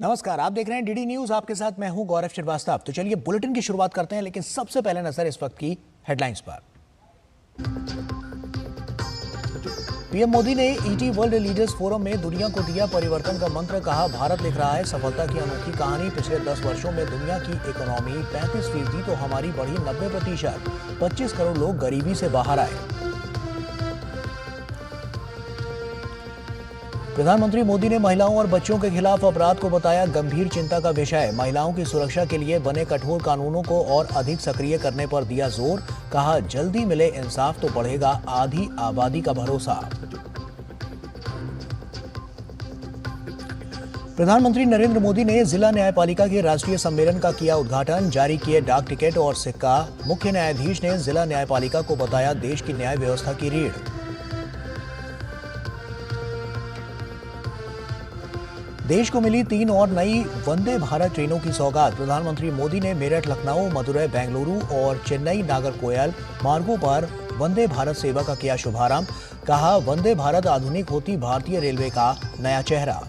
नमस्कार, आप देख रहे हैं डीडी न्यूज। आपके साथ मैं हूं गौरव श्रीवास्तव। तो चलिए बुलेटिन की शुरुआत करते हैं, लेकिन सबसे पहले नजर इस वक्त की हेडलाइंस पर। पीएम मोदी ने ईटी वर्ल्ड लीडर्स फोरम में दुनिया को दिया परिवर्तन का मंत्र। कहा, भारत लिख रहा है सफलता की अनोखी कहानी। पिछले 10 वर्षों में दुनिया की इकोनॉमी 35% तो हमारी बढ़ी 90%। 25 करोड़ लोग गरीबी से बाहर आए। प्रधानमंत्री मोदी ने महिलाओं और बच्चों के खिलाफ अपराध को बताया गंभीर चिंता का विषय। महिलाओं की सुरक्षा के लिए बने कठोर कानूनों को और अधिक सक्रिय करने पर दिया जोर। कहा, जल्दी मिले इंसाफ तो बढ़ेगा आधी आबादी का भरोसा। प्रधानमंत्री नरेंद्र मोदी ने जिला न्यायपालिका के राष्ट्रीय सम्मेलन का किया उद्घाटन। जारी किए डाक टिकट और सिक्का। मुख्य न्यायाधीश ने जिला न्यायपालिका को बताया देश की न्याय व्यवस्था की रीढ़। देश को मिली 3 और नई वंदे भारत ट्रेनों की सौगात। प्रधानमंत्री मोदी ने मेरठ लखनऊ, मदुरै बेंगलुरु और चेन्नई नागरकोयल मार्गों पर वंदे भारत सेवा का किया शुभारंभ। कहा, वंदे भारत आधुनिक होती भारतीय रेलवे का नया चेहरा।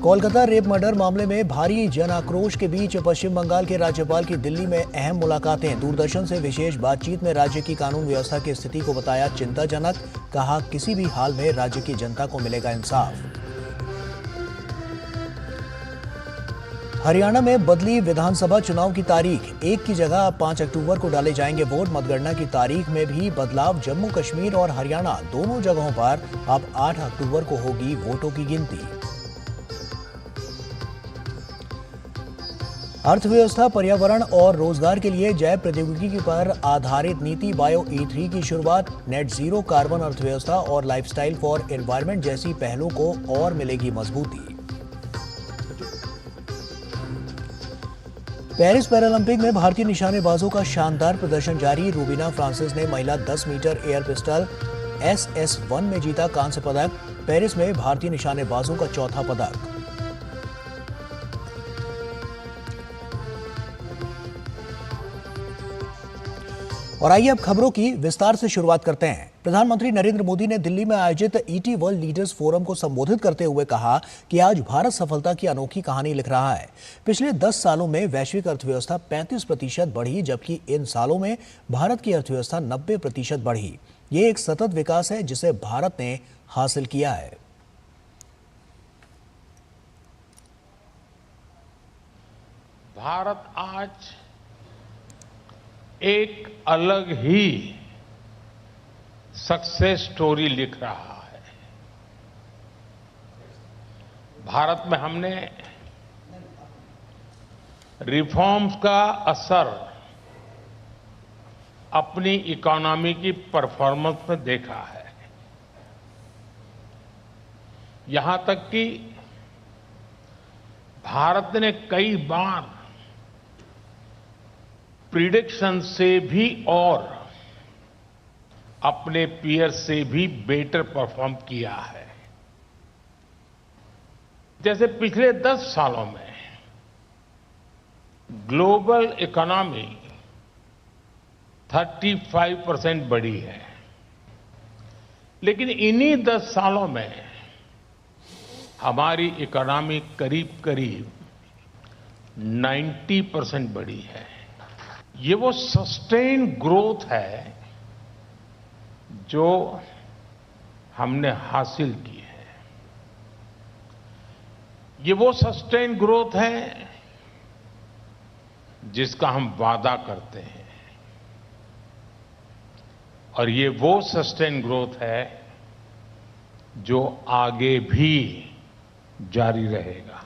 कोलकाता रेप मर्डर मामले में भारी जन आक्रोश के बीच पश्चिम बंगाल के राज्यपाल की दिल्ली में अहम मुलाकातें। दूरदर्शन से विशेष बातचीत में राज्य की कानून व्यवस्था की स्थिति को बताया चिंताजनक। कहा, किसी भी हाल में राज्य की जनता को मिलेगा इंसाफ। हरियाणा में बदली विधानसभा चुनाव की तारीख। 1 की जगह अब 5 अक्टूबर को डाले जाएंगे वोट। मतगणना की तारीख में भी बदलाव। जम्मू कश्मीर और हरियाणा दोनों जगहों पर अब 8 अक्टूबर को होगी वोटों की गिनती। अर्थव्यवस्था, पर्यावरण और रोजगार के लिए जैव प्रौद्योगिकी पर आधारित नीति बायो E3 की शुरुआत। नेट जीरो, कार्बन अर्थव्यवस्था और लाइफस्टाइल फॉर एनवायरनमेंट जैसी पहलों को और मिलेगी मजबूती। पेरिस पैरालंपिक में भारतीय निशानेबाजों का शानदार प्रदर्शन जारी। रूबीना फ्रांसिस ने महिला 10 मीटर एयर पिस्टल SS1 में जीता कांस्य पदक। पेरिस में भारतीय निशानेबाजों का चौथा पदक। और आइए अब खबरों की विस्तार से शुरुआत करते हैं। प्रधानमंत्री नरेंद्र मोदी ने दिल्ली में आयोजित ईटी वर्ल्ड लीडर्स फोरम को संबोधित करते हुए कहा कि आज भारत सफलता की अनोखी कहानी लिख रहा है। पिछले 10 सालों में वैश्विक अर्थव्यवस्था 35% बढ़ी, जबकि इन सालों में भारत की अर्थव्यवस्था 90% बढ़ी। ये एक सतत विकास है जिसे भारत ने हासिल किया है। भारत आज एक अलग ही सक्सेस स्टोरी लिख रहा है। भारत में हमने रिफॉर्म्स का असर अपनी इकोनॉमी की परफॉर्मेंस में देखा है। यहां तक कि भारत ने कई बार प्रिडिक्शन से भी और अपने पीयर से भी बेटर परफॉर्म किया है। जैसे पिछले 10 सालों में ग्लोबल इकोनॉमी 35% बढ़ी है, लेकिन इन्हीं 10 सालों में हमारी इकोनॉमी करीब करीब 90% बढ़ी है। ये वो सस्टेन ग्रोथ है जो हमने हासिल की है। ये वो सस्टेन ग्रोथ है जिसका हम वादा करते हैं, और ये वो सस्टेन ग्रोथ है जो आगे भी जारी रहेगा।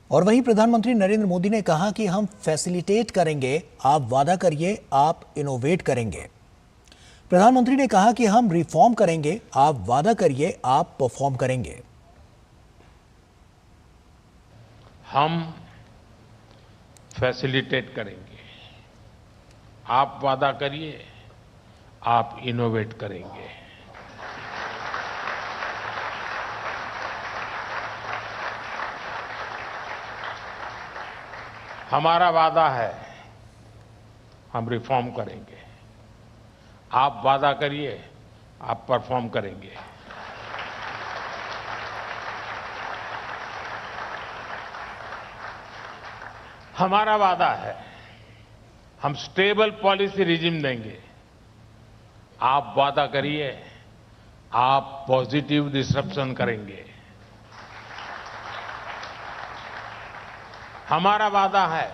और वहीं प्रधानमंत्री नरेंद्र मोदी ने कहा कि हम फैसिलिटेट करेंगे, आप वादा करिए, आप इनोवेट करेंगे। प्रधानमंत्री ने कहा कि हम रिफॉर्म करेंगे, आप वादा करिए, आप परफॉर्म करेंगे। हम फैसिलिटेट करेंगे, आप वादा करिए, आप इनोवेट करेंगे। हमारा वादा है हम रिफॉर्म करेंगे, आप वादा करिए, आप परफॉर्म करेंगे। हमारा वादा है हम स्टेबल पॉलिसी रिजिम देंगे। आप वादा करिए आप पॉजिटिव डिसरप्शन करेंगे। हमारा वादा है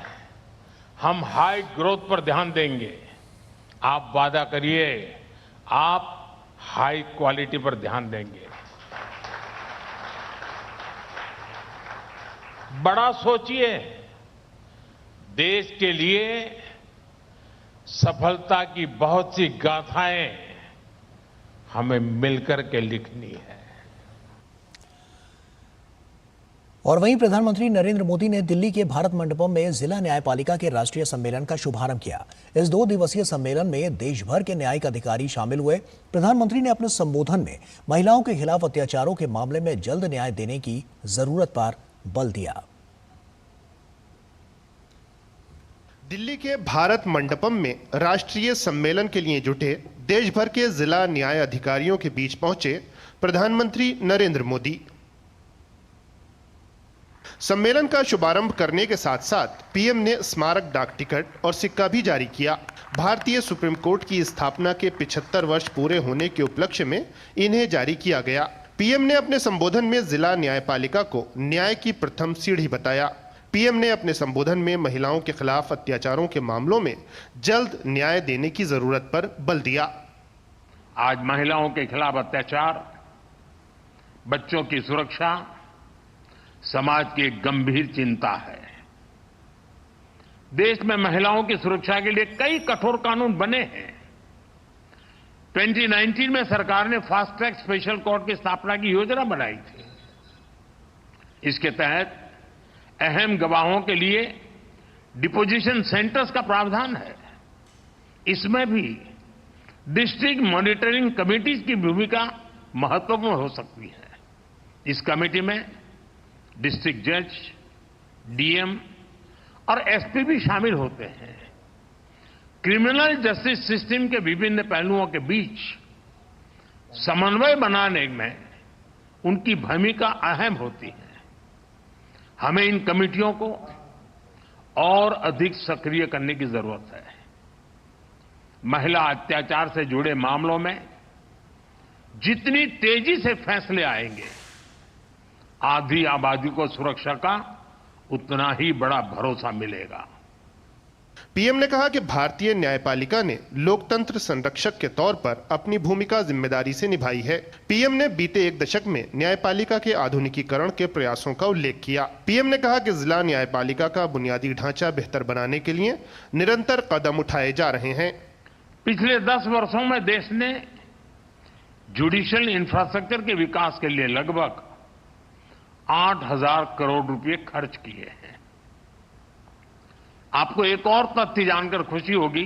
हम हाई ग्रोथ पर ध्यान देंगे। आप वादा करिए आप हाई क्वालिटी पर ध्यान देंगे। बड़ा सोचिए, देश के लिए सफलता की बहुत सी गाथाएं हमें मिलकर के लिखनी है। और वहीं प्रधानमंत्री नरेंद्र मोदी ने दिल्ली के भारत मंडपम में जिला न्यायपालिका के राष्ट्रीय सम्मेलन का शुभारंभ किया। इस 2 दिवसीय सम्मेलन में देश भर के न्यायिक अधिकारी शामिल हुए। प्रधानमंत्री ने अपने संबोधन में महिलाओं के खिलाफ अत्याचारों के मामले में जल्द न्याय देने की जरूरत पर बल दिया। दिल्ली के भारत मंडपम में राष्ट्रीय सम्मेलन के लिए जुटे देश भर के जिला न्याय अधिकारियों के बीच पहुंचे प्रधानमंत्री नरेंद्र मोदी। सम्मेलन का शुभारंभ करने के साथ साथ पीएम ने स्मारक डाक टिकट और सिक्का भी जारी किया। भारतीय सुप्रीम कोर्ट की स्थापना के 75 वर्ष पूरे होने के उपलक्ष्य में इन्हें जारी किया गया। पीएम ने अपने संबोधन में जिला न्यायपालिका को न्याय की प्रथम सीढ़ी बताया। पीएम ने अपने संबोधन में महिलाओं के खिलाफ अत्याचारों के मामलों में जल्द न्याय देने की जरूरत पर बल दिया। आज महिलाओं के खिलाफ अत्याचार, बच्चों की सुरक्षा समाज की एक गंभीर चिंता है। देश में महिलाओं की सुरक्षा के लिए कई कठोर कानून बने हैं। 2019 में सरकार ने फास्ट ट्रैक स्पेशल कोर्ट की स्थापना की योजना बनाई थी। इसके तहत अहम गवाहों के लिए डिपोजिशन सेंटर्स का प्रावधान है। इसमें भी डिस्ट्रिक्ट मॉनिटरिंग कमिटीज की भूमिका महत्वपूर्ण हो सकती है। इस कमेटी में डिस्ट्रिक्ट जज, डीएम और एसपी भी शामिल होते हैं। क्रिमिनल जस्टिस सिस्टम के विभिन्न पहलुओं के बीच समन्वय बनाने में उनकी भूमिका अहम होती है। हमें इन कमेटियों को और अधिक सक्रिय करने की जरूरत है। महिला अत्याचार से जुड़े मामलों में जितनी तेजी से फैसले आएंगे, आधी आबादी को सुरक्षा का उतना ही बड़ा भरोसा मिलेगा। पीएम ने कहा कि भारतीय न्यायपालिका ने लोकतंत्र संरक्षक के तौर पर अपनी भूमिका जिम्मेदारी से निभाई है। पीएम ने बीते 1 दशक में न्यायपालिका के आधुनिकीकरण के प्रयासों का उल्लेख किया। पीएम ने कहा कि जिला न्यायपालिका का बुनियादी ढांचा बेहतर बनाने के लिए निरंतर कदम उठाए जा रहे हैं। पिछले 10 वर्षों में देश ने जुडिशियल इंफ्रास्ट्रक्चर के विकास के लिए लगभग 8,000 करोड़ रुपए खर्च किए हैं। आपको एक और तथ्य जानकर खुशी होगी,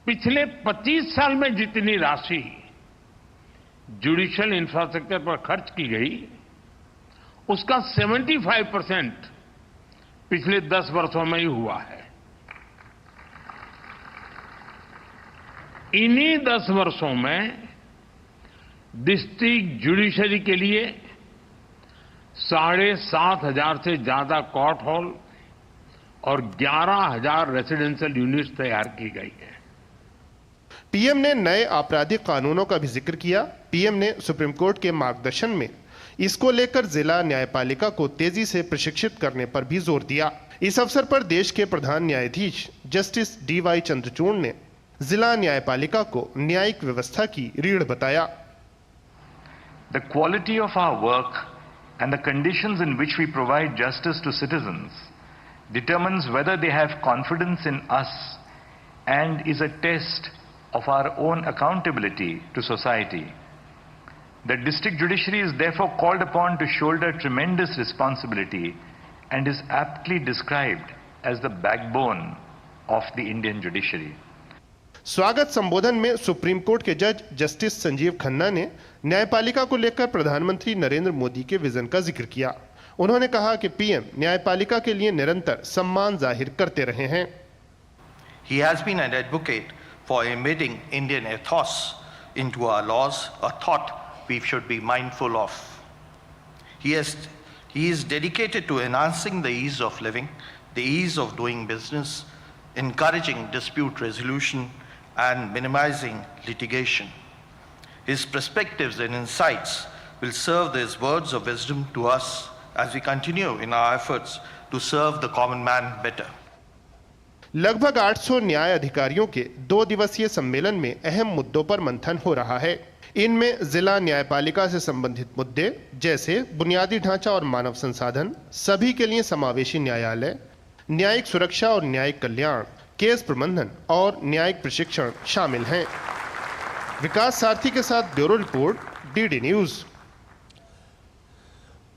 पिछले 25 साल में जितनी राशि जुडिशियल इंफ्रास्ट्रक्चर पर खर्च की गई, उसका 75% पिछले 10 वर्षों में ही हुआ है। इन्हीं 10 वर्षों में डिस्ट्रिक्ट जुडिशरी के लिए 7,500 से ज्यादा कोर्ट हॉल और 11,000 रेसिडेंशियल यूनिट्स तैयार की गई है। पीएम ने नए आपराधिक कानूनों का भी जिक्र किया। पीएम ने सुप्रीम कोर्ट के मार्गदर्शन में इसको लेकर जिला न्यायपालिका को तेजी से प्रशिक्षित करने पर भी जोर दिया। इस अवसर पर देश के प्रधान न्यायाधीश जस्टिस डीवाई चंद्रचूड़ ने जिला न्यायपालिका को न्यायिक व्यवस्था की रीढ़ बताया। The quality of our work and the conditions in which we provide justice to citizens determines whether they have confidence in us and is a test of our own accountability to society. The district judiciary is therefore called upon to shoulder tremendous responsibility and is aptly described as the backbone of the Indian judiciary. स्वागत संबोधन में supreme court के जज justice Sanjeev Khanna ने न्यायपालिका को लेकर प्रधानमंत्री नरेंद्र मोदी के विजन का जिक्र किया। उन्होंने कहा कि पीएम न्यायपालिका के लिए निरंतर सम्मान जाहिर करते रहे हैं। He has been an advocate for embedding Indian ethos into our laws, a thought we should be mindful of. He is dedicated to enhancing the ease of living, the ease of doing business, encouraging dispute resolution, and minimizing litigation. His perspectives and insights will serve as words of wisdom to us as we continue in our efforts to serve the common man better. लगभग 800 न्याय अधिकारियों के 2 दिवसीय सम्मेलन में अहम मुद्दों पर मंथन हो रहा है। इनमें जिला न्यायपालिका से संबंधित मुद्दे जैसे बुनियादी ढांचा और मानव संसाधन, सभी के लिए समावेशी न्यायालय, न्यायिक सुरक्षा और न्यायिक कल्याण, केस प्रबंधन और न्यायिक प्रशिक्षण शामिल हैं। विकास सारथी के साथ ब्यूरो रिपोर्ट, डीडी न्यूज।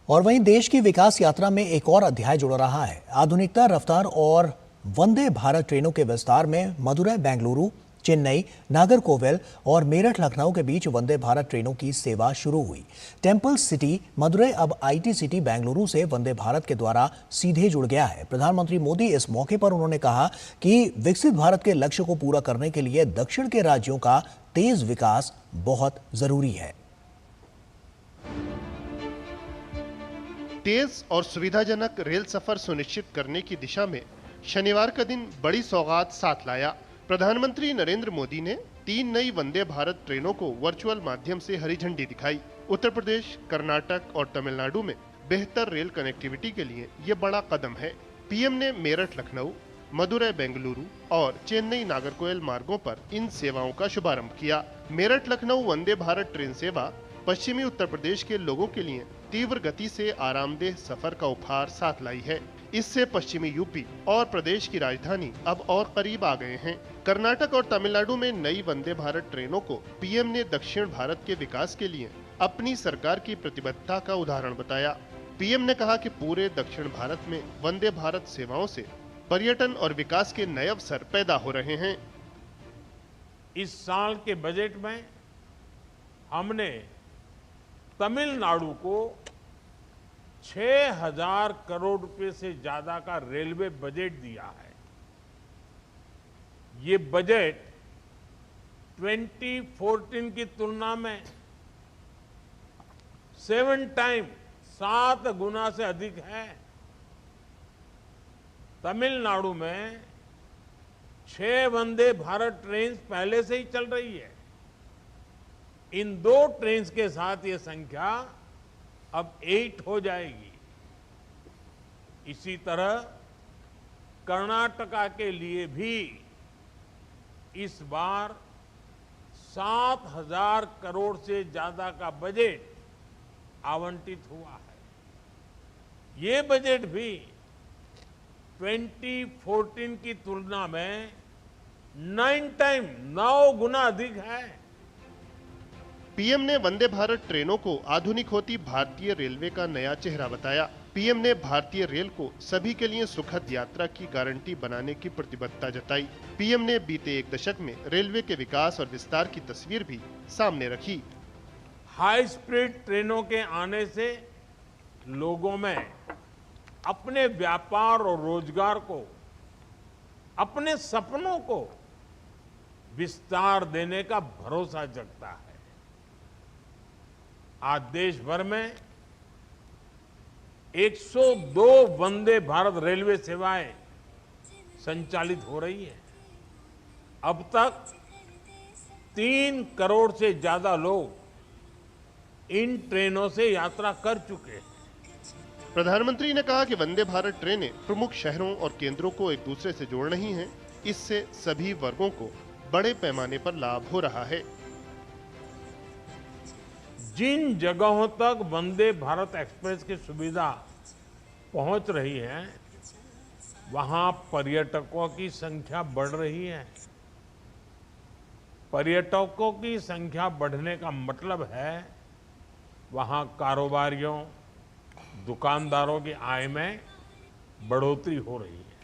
और वहीं देश की विकास यात्रा में एक और अध्याय जुड़ रहा है। आधुनिकता, रफ्तार और वंदे भारत ट्रेनों के विस्तार में मदुरै बेंगलुरु, चेन्नई, नागरकोविल और मेरठ लखनऊ के बीच वंदे भारत ट्रेनों की सेवा शुरू हुई। टेम्पल सिटी मदुरै अब आईटी सिटी बेंगलुरु से वंदे भारत के द्वारा सीधे जुड़ गया है। प्रधानमंत्री मोदी इस मौके पर उन्होंने कहा कि विकसित भारत के लक्ष्य को पूरा करने के लिए दक्षिण के राज्यों का तेज विकास बहुत जरूरी है। तेज और सुविधाजनक रेल सफर सुनिश्चित करने की दिशा में शनिवार का दिन बड़ी सौगात साथ लाया। प्रधानमंत्री नरेंद्र मोदी ने 3 नई वंदे भारत ट्रेनों को वर्चुअल माध्यम से हरी झंडी दिखाई। उत्तर प्रदेश, कर्नाटक और तमिलनाडु में बेहतर रेल कनेक्टिविटी के लिए ये बड़ा कदम है। पीएम ने मेरठ लखनऊ, मदुरै बेंगलुरु और चेन्नई नागरकोइल मार्गों पर इन सेवाओं का शुभारंभ किया। मेरठ लखनऊ वंदे भारत ट्रेन सेवा पश्चिमी उत्तर प्रदेश के लोगों के लिए तीव्र गति से आरामदेह सफर का उपहार साथ लाई है। इससे पश्चिमी यूपी और प्रदेश की राजधानी अब और करीब आ गए हैं। कर्नाटक और तमिलनाडु में नई वंदे भारत ट्रेनों को पीएम ने दक्षिण भारत के विकास के लिए अपनी सरकार की प्रतिबद्धता का उदाहरण बताया। पीएम ने कहा कि पूरे दक्षिण भारत में वंदे भारत सेवाओं से पर्यटन और विकास के नए अवसर पैदा हो रहे हैं। इस साल के बजट में हमने तमिलनाडु को 6,000 करोड़ रुपए से ज्यादा का रेलवे बजट दिया है। ये बजट 2014 की तुलना में 7 गुना से अधिक है। तमिलनाडु में 6 वंदे भारत ट्रेन पहले से ही चल रही है। इन 2 ट्रेन के साथ ये संख्या अब 8 हो जाएगी। इसी तरह कर्नाटका के लिए भी इस बार 7,000 करोड़ से ज्यादा का बजट आवंटित हुआ है। ये बजट भी 2014 की तुलना में 9 गुना अधिक है। पीएम ने वंदे भारत ट्रेनों को आधुनिक होती भारतीय रेलवे का नया चेहरा बताया। पीएम ने भारतीय रेल को सभी के लिए सुखद यात्रा की गारंटी बनाने की प्रतिबद्धता जताई। पीएम ने बीते 1 दशक में रेलवे के विकास और विस्तार की तस्वीर भी सामने रखी। हाई स्पीड ट्रेनों के आने से लोगों में अपने व्यापार और रोजगार को, अपने सपनों को विस्तार देने का भरोसा जगता है। आज देश भर में 102 वंदे भारत रेलवे सेवाएं संचालित हो रही है। अब तक 3 करोड़ से ज्यादा लोग इन ट्रेनों से यात्रा कर चुके हैं। प्रधानमंत्री ने कहा कि वंदे भारत ट्रेनें प्रमुख शहरों और केंद्रों को एक दूसरे से जोड़ रही हैं। इससे सभी वर्गों को बड़े पैमाने पर लाभ हो रहा है। जिन जगहों तक वंदे भारत एक्सप्रेस की सुविधा पहुंच रही है, वहां पर्यटकों की संख्या बढ़ रही है। पर्यटकों की संख्या बढ़ने का मतलब है वहां कारोबारियों, दुकानदारों की आय में बढ़ोतरी हो रही है।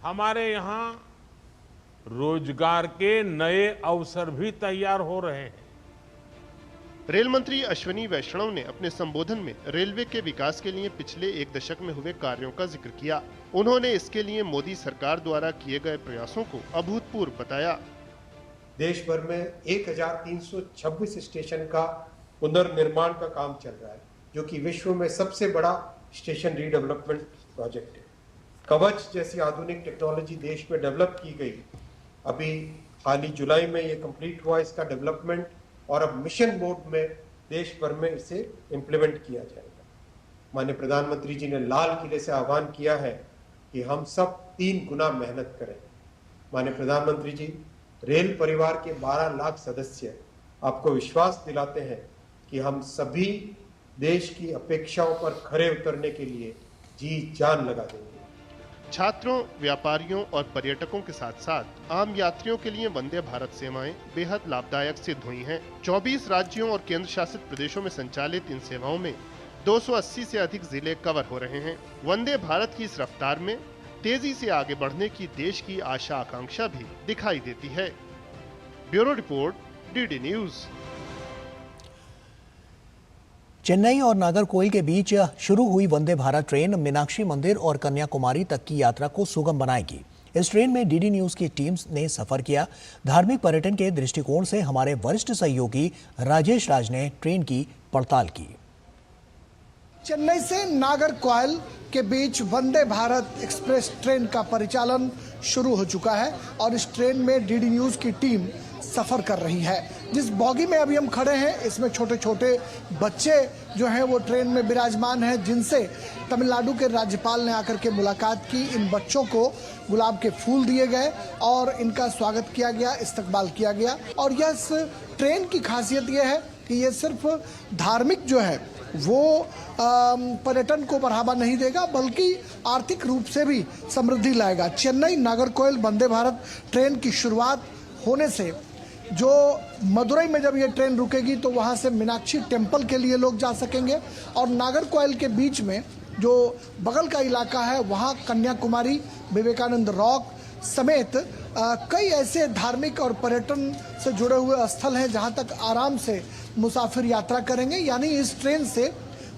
हमारे यहां रोजगार के नए अवसर भी तैयार हो रहे हैं। रेल मंत्री अश्विनी वैष्णव ने अपने संबोधन में रेलवे के विकास के लिए पिछले 1 दशक में हुए कार्यों का जिक्र किया। उन्होंने इसके लिए मोदी सरकार द्वारा किए गए प्रयासों को अभूतपूर्व बताया। देश भर में 1326 स्टेशन का पुनर्निर्माण का काम चल रहा है, जो कि विश्व में सबसे बड़ा स्टेशन रीडेवलपमेंट प्रोजेक्ट है। कवच जैसी आधुनिक टेक्नोलॉजी देश में डेवलप की गई। अभी हाल ही जुलाई में ये कंप्लीट हुआ इसका डेवलपमेंट, और अब मिशन मोड में देश भर में इसे इम्प्लीमेंट किया जाएगा। माननीय प्रधानमंत्री जी ने लाल किले से आह्वान किया है कि हम सब 3 गुना मेहनत करें। माननीय प्रधानमंत्री जी, रेल परिवार के 12 लाख सदस्य आपको विश्वास दिलाते हैं कि हम सभी देश की अपेक्षाओं पर खरे उतरने के लिए जी जान लगा देंगे। छात्रों, व्यापारियों और पर्यटकों के साथ साथ आम यात्रियों के लिए वंदे भारत सेवाएं बेहद लाभदायक सिद्ध हुई हैं। 24 राज्यों और केंद्र शासित प्रदेशों में संचालित इन सेवाओं में 280 से अधिक जिले कवर हो रहे हैं। वंदे भारत की इस रफ्तार में तेजी से आगे बढ़ने की देश की आशा आकांक्षा भी दिखाई देती है। Bureau report, DD news. Chennai और नागरकोइल के बीच शुरू हुई वंदे भारत ट्रेन मीनाक्षी मंदिर और कन्याकुमारी तक की यात्रा को सुगम बनाएगी। इस ट्रेन में डीडी न्यूज की टीम ने सफर किया। धार्मिक पर्यटन के दृष्टिकोण से हमारे वरिष्ठ सहयोगी राजेश राज ने ट्रेन की पड़ताल की। चेन्नई से नागरकोइल के बीच वंदे भारत एक्सप्रेस ट्रेन का परिचालन शुरू हो चुका है और इस ट्रेन में डीडी न्यूज की टीम सफर कर रही है। जिस बॉगी में अभी हम खड़े हैं, इसमें छोटे छोटे बच्चे जो हैं वो ट्रेन में विराजमान हैं, जिनसे तमिलनाडु के राज्यपाल ने आकर के मुलाकात की। इन बच्चों को गुलाब के फूल दिए गए और इनका स्वागत किया गया, इस्तकबाल किया गया। और यह इस ट्रेन की खासियत यह है कि ये सिर्फ धार्मिक जो है वो पर्यटन को बढ़ावा नहीं देगा, बल्कि आर्थिक रूप से भी समृद्धि लाएगा। चेन्नई नागरकोइल वंदे भारत ट्रेन की शुरुआत होने से जो मदुरई में जब ये ट्रेन रुकेगी तो वहाँ से मीनाक्षी टेम्पल के लिए लोग जा सकेंगे, और नागरकोइल के बीच में जो बगल का इलाका है वहाँ कन्याकुमारी, विवेकानंद रॉक समेत कई ऐसे धार्मिक और पर्यटन से जुड़े हुए स्थल हैं जहाँ तक आराम से मुसाफिर यात्रा करेंगे। यानी इस ट्रेन से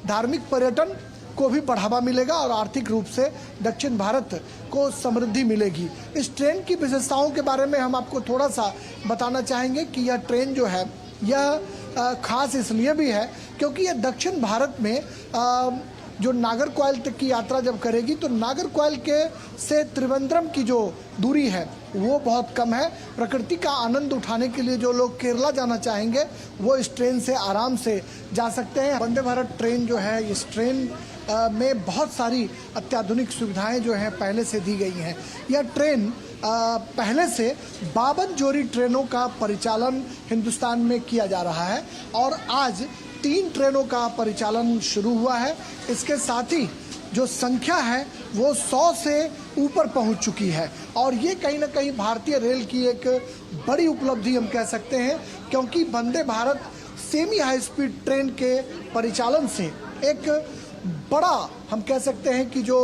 धार्मिक पर्यटन को भी बढ़ावा मिलेगा और आर्थिक रूप से दक्षिण भारत को समृद्धि मिलेगी। इस ट्रेन की विशेषताओं के बारे में हम आपको थोड़ा सा बताना चाहेंगे कि यह ट्रेन जो है यह खास इसलिए भी है क्योंकि यह दक्षिण भारत में जो नागरकोइल तक की यात्रा जब करेगी तो नागरकोइल के से त्रिवेंद्रम की जो दूरी है वो बहुत कम है। प्रकृति का आनंद उठाने के लिए जो लोग केरला जाना चाहेंगे वो इस ट्रेन से आराम से जा सकते हैं। वंदे भारत ट्रेन जो है, इस ट्रेन में बहुत सारी अत्याधुनिक सुविधाएं जो हैं पहले से दी गई हैं। यह ट्रेन पहले से 52 जोड़ी ट्रेनों का परिचालन हिंदुस्तान में किया जा रहा है और आज 3 ट्रेनों का परिचालन शुरू हुआ है। इसके साथ ही जो संख्या है वो 100 से ऊपर पहुंच चुकी है और ये कहीं ना कहीं भारतीय रेल की एक बड़ी उपलब्धि हम कह सकते हैं, क्योंकि Vande Bharat semi high speed train के परिचालन से एक बड़ा हम कह सकते हैं कि जो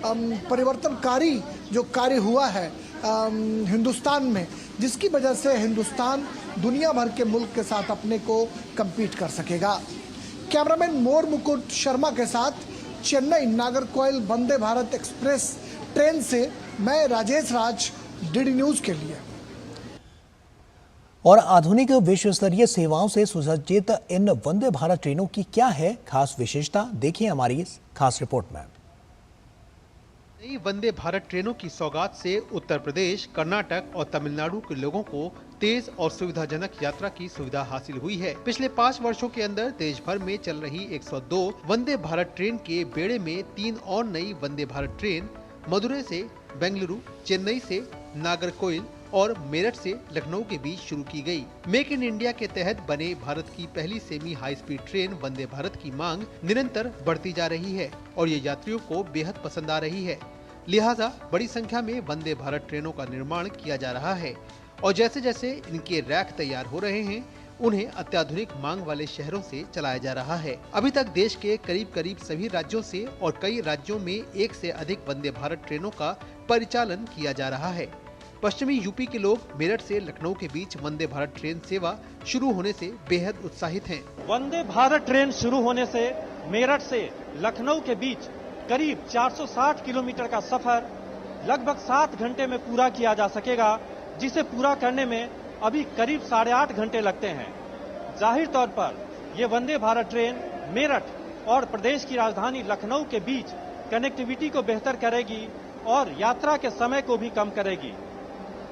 परिवर्तनकारी जो कार्य हुआ है हिंदुस्तान में, जिसकी वजह से हिंदुस्तान दुनिया भर के मुल्क के साथ अपने को कम्पीट कर सकेगा। कैमरामैन मोर मुकुट शर्मा के साथ चेन्नई नागरकोइल वंदे भारत एक्सप्रेस ट्रेन से मैं राजेश राज, डीडी न्यूज के लिए। और आधुनिक विश्व स्तरीय सेवाओं से सुसज्जित इन वंदे भारत ट्रेनों की क्या है खास विशेषता, देखिए हमारी इस खास रिपोर्ट में। नई वंदे भारत ट्रेनों की सौगात से उत्तर प्रदेश, कर्नाटक और तमिलनाडु के लोगों को तेज और सुविधाजनक यात्रा की सुविधा हासिल हुई है। पिछले 5 वर्षों के अंदर देश भर में चल रही 102 वंदे भारत ट्रेन के बेड़े में 3 और नई वंदे भारत ट्रेन मदुरै से बेंगलुरु, चेन्नई से नागरकोइल और मेरठ से लखनऊ के बीच शुरू की गई। मेक इन इंडिया के तहत बने भारत की पहली semi high speed train Vande Bharat की मांग निरंतर बढ़ती जा रही है और ये यात्रियों को बेहद पसंद आ रही है। लिहाजा बड़ी संख्या में वंदे भारत ट्रेनों का निर्माण किया जा रहा है और जैसे जैसे इनके रैक तैयार हो रहे हैं उन्हें अत्याधुनिक मांग वाले शहरों से चलाया जा रहा है। अभी तक देश के करीब सभी राज्यों से और कई राज्यों में 1 से अधिक वंदे भारत ट्रेनों का परिचालन किया जा रहा है। पश्चिमी यूपी के लोग मेरठ से लखनऊ के बीच वंदे भारत ट्रेन सेवा शुरू होने से बेहद उत्साहित हैं। वंदे भारत ट्रेन शुरू होने से मेरठ से लखनऊ के बीच करीब 460 किलोमीटर का सफर लगभग 7 घंटे में पूरा किया जा सकेगा, जिसे पूरा करने में अभी करीब 8.5 घंटे लगते हैं। जाहिर तौर पर ये वंदे भारत ट्रेन मेरठ और प्रदेश की राजधानी लखनऊ के बीच कनेक्टिविटी को बेहतर करेगी और यात्रा के समय को भी कम करेगी।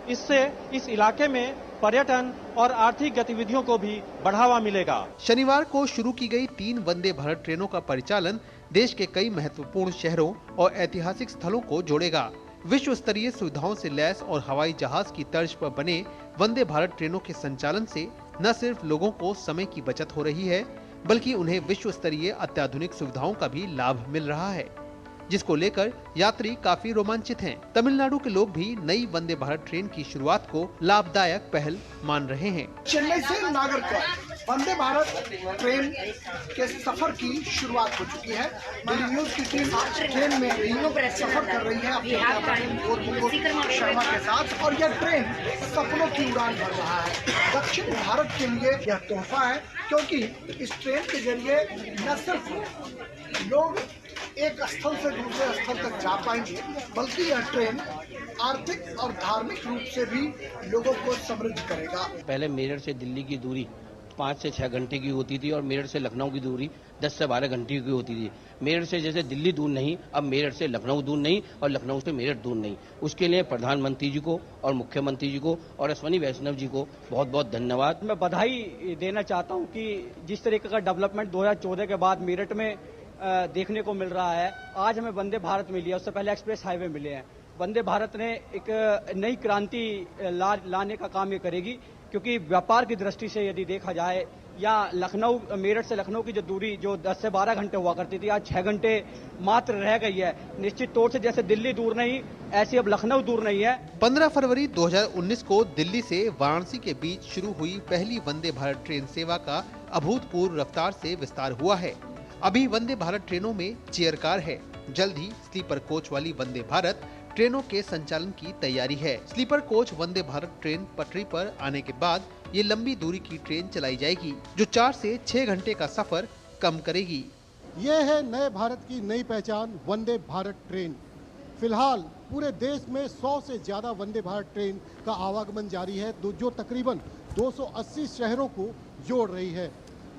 इससे इस इलाके में पर्यटन और आर्थिक गतिविधियों को भी बढ़ावा मिलेगा। शनिवार को शुरू की गई 3 वंदे भारत ट्रेनों का परिचालन देश के कई महत्वपूर्ण शहरों और ऐतिहासिक स्थलों को जोड़ेगा। विश्व स्तरीय सुविधाओं से लैस और हवाई जहाज की तर्ज पर बने वंदे भारत ट्रेनों के संचालन से न सिर्फ लोगों को समय की बचत हो रही है, बल्कि उन्हें विश्व स्तरीय अत्याधुनिक सुविधाओं का भी लाभ मिल रहा है, जिसको लेकर यात्री काफी रोमांचित हैं। तमिलनाडु के लोग भी नई वंदे भारत ट्रेन की शुरुआत को लाभदायक पहल मान रहे हैं। चेन्नई से नागरकोइल वंदे भारत ट्रेन के सफर की शुरुआत हो चुकी है। दिल्ली न्यूज की टीम ट्रेन में सफर कर रही है अपने कैप्टन शर्मा के साथ, और यह ट्रेन सपनों की उड़ान भर रहा है। दक्षिण भारत के लिए यह तोहफा है, क्योंकि इस ट्रेन के जरिए न सिर्फ लोग एक स्थल से दूसरे स्थल तक जा पाएंगे, बल्कि यह ट्रेन आर्थिक और धार्मिक रूप से भी लोगों को समृद्ध करेगा। पहले मेरठ से दिल्ली की दूरी 5 से 6 घंटे की होती थी और मेरठ से लखनऊ की दूरी 10 से 12 घंटे की होती थी। मेरठ से जैसे दिल्ली दूर नहीं, अब मेरठ से लखनऊ दूर नहीं और लखनऊ से मेरठ दूर नहीं। उसके लिए प्रधानमंत्री जी को और मुख्यमंत्री जी को और अश्विनी वैष्णव जी को बहुत बहुत धन्यवाद। मैं बधाई देना चाहता हूं कि जिस तरीके का डेवलपमेंट 2014 के बाद मेरठ में देखने को मिल रहा है। आज हमें वंदे भारत मिली है, उससे पहले एक्सप्रेस हाईवे मिले हैं। वंदे भारत ने एक नई क्रांति लाने का काम ये करेगी, क्योंकि व्यापार की दृष्टि से यदि देखा जाए, या लखनऊ मेरठ से लखनऊ की जो दूरी जो 10 से 12 घंटे हुआ करती थी, आज 6 घंटे मात्र रह गई है। निश्चित तौर से जैसे दिल्ली दूर नहीं, ऐसी अब लखनऊ दूर नहीं है। 15 फरवरी 2019 को दिल्ली से वाराणसी के बीच शुरू हुई पहली वंदे भारत ट्रेन सेवा का अभूतपूर्व रफ्तार से विस्तार हुआ है। अभी वंदे भारत ट्रेनों में चेयर कार है। जल्द ही स्लीपर कोच वाली वंदे भारत ट्रेनों के संचालन की तैयारी है। Sleeper coach Vande Bharat train पटरी पर आने के बाद ये लंबी दूरी की ट्रेन चलाई जाएगी, जो 4 से 6 घंटे का सफर कम करेगी। ये है नए भारत की नई पहचान, वंदे भारत ट्रेन। फिलहाल पूरे देश में 100 से ज्यादा वंदे भारत ट्रेन का आवागमन जारी है, जो तकरीबन 280 शहरों को जोड़ रही है।